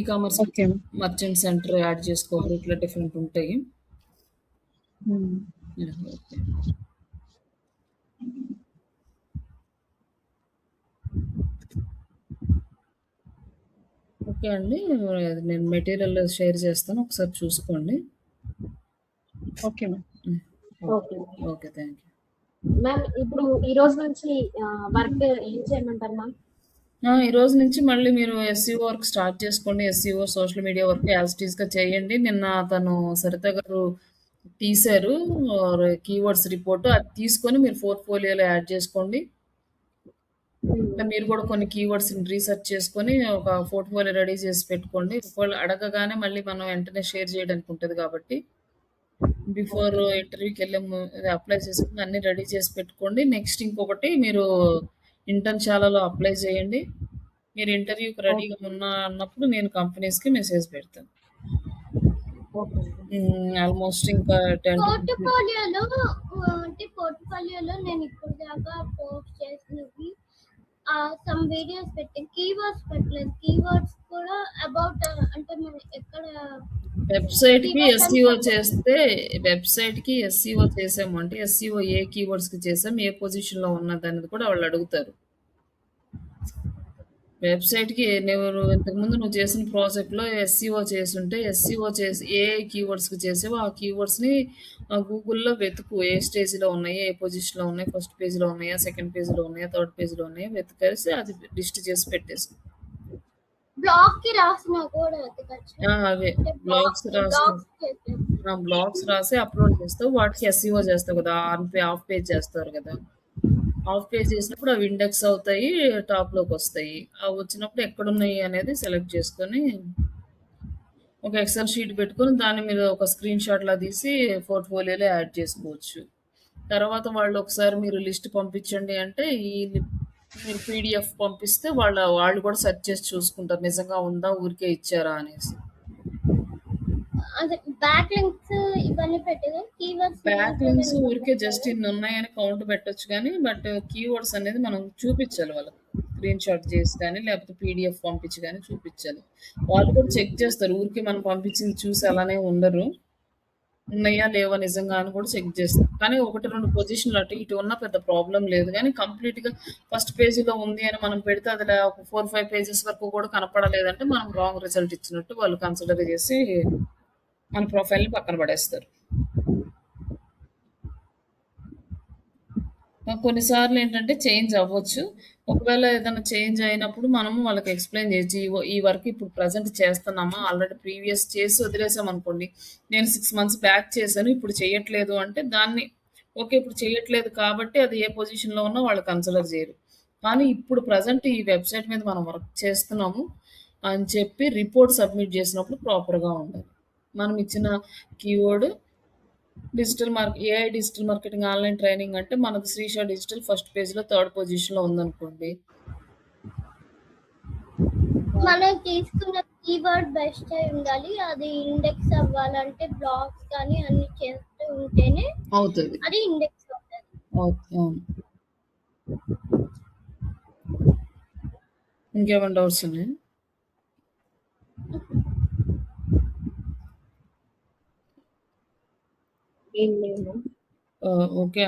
Commerce okay. Merchant centre add చేసుకోవాలి. ఇట్లా డిఫరెంట్ ఉంటాయి. ఓకే. ఓకే అండి. నేను మెటీరియల్ షేర్ చేస్తాను. ఒకసారి చూసుకోండి. Okay ma'am. Okay. Okay. Thank you. Ma'am ఇప్పుడు ఈ రోజు నుంచి వర్క్ ఏం చేయమంటారు మ్యామ్? ఈ రోజు నుంచి మళ్ళీ మీరు ఎస్‌ఈఓ వర్క్ స్టార్ట్ చేసుకోండి. SEO, social media work as it ఈస్‌గా చేయండి. నిన్న తను సరిత గారు తీశారు కీవర్డ్స్ రిపోర్ట్. అది తీసుకొని మీరు పోర్ట్‌ఫోలియోలో యాడ్ చేసుకోండి. మీరు కూడా కొన్ని కీవర్డ్స్‌ని రీసెర్చ్ చేసుకొని ఒక పోర్ట్‌ఫోలియో రెడీ చేసి పెట్టుకోండి. ఒకవేళ అడగగానే మళ్ళీ మనం వెంటనే షేర్ చేయడానికి ఉంటది కాబట్టి బిఫోర్ ఇంటర్వ్యూకి వెళ్ళే అప్లై చేసుకుని అన్ని రెడీ చేసి పెట్టుకోండి. నెక్స్ట్ ఇంకొకటి మీరు ఇంటర్న్‌షాలలో అప్లై చేయండి. మీరు ఇంటర్వ్యూకి రెడీగా ఓకే. అన్నప్పుడు నేను కంపెనీస్‌కి మెసేజ్ పెడతాను. ఓకే. ఆల్మోస్ట్ ఇంకా 10 to 15 పోర్ట్ఫోలియోలో నేను ఇప్పుడు దాకా పోస్ట్ చేసినవి సమ్ వీడియోస్ పెట్టి కీవర్డ్స్ పెట్టలేదు. కీవర్డ్స్ కూడా అబౌట్ అంటే మనం ఎక్కడ వెబ్‌సైట్‌కి keywords అని ఎస్‌ఈఓ చెప్పలేదు. చేస్తే వెబ్‌సైట్‌కి ఎస్‌ఈఓ చేసాము అంటే ఎస్‌ఈఓ ఏ కీవర్డ్స్‌కి చేసాం, ఏ పొజిషన్‌లో ఉన్నదనేది కూడా వాళ్ళు అడుగుతారు. వెబ్‌సైట్‌కి ఇంతకుముందు నువ్వు చేసిన ప్రాజెక్ట్‌లో ఎస్‌ఈఓ చేసుంటే ఎస్‌ఈఓ చేసి ఏ కీవర్డ్స్‌కి చేసావో ఆ కీవర్డ్స్‌ని గూగుల్‌లో వెతుకు. ఏ స్టేజ్‌లో ఉన్నాయి, ఏ పొజిషన్‌లో ఉన్నాయి, ఫస్ట్ పేజ్‌లో ఉన్నాయా, సెకండ్ పేజ్‌లో ఉన్నాయా, థర్డ్ పేజ్‌లో ఉన్నాయా వెతికేసి అది లిస్ట్ చేసి పెట్టేసుకో. బ్లాగ్ కి రాసినా కూడా వెతకచ్చు. అవే అంటే బ్లాగ్స్ రాసి బ్లాగ్స్ రాసి అప్లోడ్ చేస్తావు. వాటికి ఎస్ఈఓ చేస్తావు కదా, హాఫ్ పేజ్ చేస్తారు కదా. హాఫ్ పేజ్ చేసినప్పుడు అవి ఇండెక్స్ అవుతాయి, టాప్లోకి వస్తాయి. అవి వచ్చినప్పుడు ఎక్కడున్నాయి అనేది సెలెక్ట్ చేసుకొని ఒక ఎక్సెల్ షీట్ పెట్టుకొని దాన్ని మీరు ఒక స్క్రీన్ షాట్లా తీసి పోర్ట్ఫోలియోలో యాడ్ చేసుకోవచ్చు. తర్వాత వాళ్ళు ఒకసారి మీరు లిస్ట్ పంపించండి అంటే మీరు పీడిఎఫ్ పంపిస్తే వాళ్ళు కూడా సెర్చ్ చేసి చూసుకుంటారు నిజంగా ఉందా, ఊరికే ఇచ్చారా అనేసి. అదే బ్యాక్ లింక్స్ ఇవన్నీ పెట్టేది కీవర్డ్స్ బ్యాక్ లింక్స్ ఊరికే జస్ట్ ఇన్ని ఉన్నాయని కౌంట్ పెట్టొచ్చు కానీ బట్ కీవర్డ్స్ అనేది మనం చూపించాలి వాళ్ళకి. స్క్రీన్ షాట్ చేసి కానీ లేకపోతే పీడిఎఫ్ పంపించి కానీ చూపించాలి. వాళ్ళు కూడా చెక్ చేస్తారు. ఊరికే మనం పంపించింది చూసి అలానే ఉండరు. ఉన్నాయా లేవా నిజంగా అని కూడా చెక్ చేస్తారు. కానీ 1, 2 పొజిషన్లు అటు ఇటు ఉన్నా పెద్ద ప్రాబ్లం లేదు. కానీ కంప్లీట్‌గా ఫస్ట్ పేజీలో ఉంది అని మనం పెడితే అది ఒక 4, 5 పేజెస్ వరకు కూడా కనపడలేదంటే మనం రాంగ్ రిజల్ట్ ఇచ్చినట్టు వాళ్ళు కన్సిడర్ చేసి మన ప్రొఫైల్‌ని పక్కన పడేస్తారు. కొన్నిసార్లు ఏంటంటే చేంజ్ అవ్వచ్చు. ఒకవేళ ఏదైనా చేంజ్ అయినప్పుడు మనము వాళ్ళకి ఎక్స్‌ప్లెయిన్ చేయొచ్చు. ఈ వర్క్ ఇప్పుడు ప్రెజెంట్ చేస్తున్నామా, ఆల్రెడీ ప్రీవియస్ చేసి వదిలేసామనుకోండి. నేను 6 మంత్స్ బ్యాక్ చేశాను. ఇప్పుడు చేయట్లేదు అంటే దాన్ని ఓకే. ఇప్పుడు చేయట్లేదు కాబట్టి అది ఏ పొజిషన్‌లో ఉన్నా వాళ్ళు కన్సిడర్ చేయరు. కానీ ఇప్పుడు ప్రెజెంట్ ఈ వెబ్‌సైట్ మీద మనం వర్క్ చేస్తున్నాము అని చెప్పి రిపోర్ట్ సబ్మిట్ చేసినప్పుడు ప్రాపర్‌గా ఉండాలి. మనం ఇచ్చిన keyword AI digital marketing online training అంటే మనది శ్రీష డిజిటల్ ఫస్ట్ పేజ్‌లో థర్డ్ పొజిషన్‌లో ఉందనుకోండి. మనం తీసుకున్న కీవర్డ్ బెస్ట్ అయి ఉండాలి. అది ఇండెక్స్ అవ్వాలంటే బ్లాగ్స్ కానీ అన్ని చేస్తూ ఉంటేనే అవుతది. అది ఇండెక్స్ అవుతుంది. అవును. ఇంకేమైనా డౌట్స్ ఉన్నాయా? ఏం లేదు. ఓకే.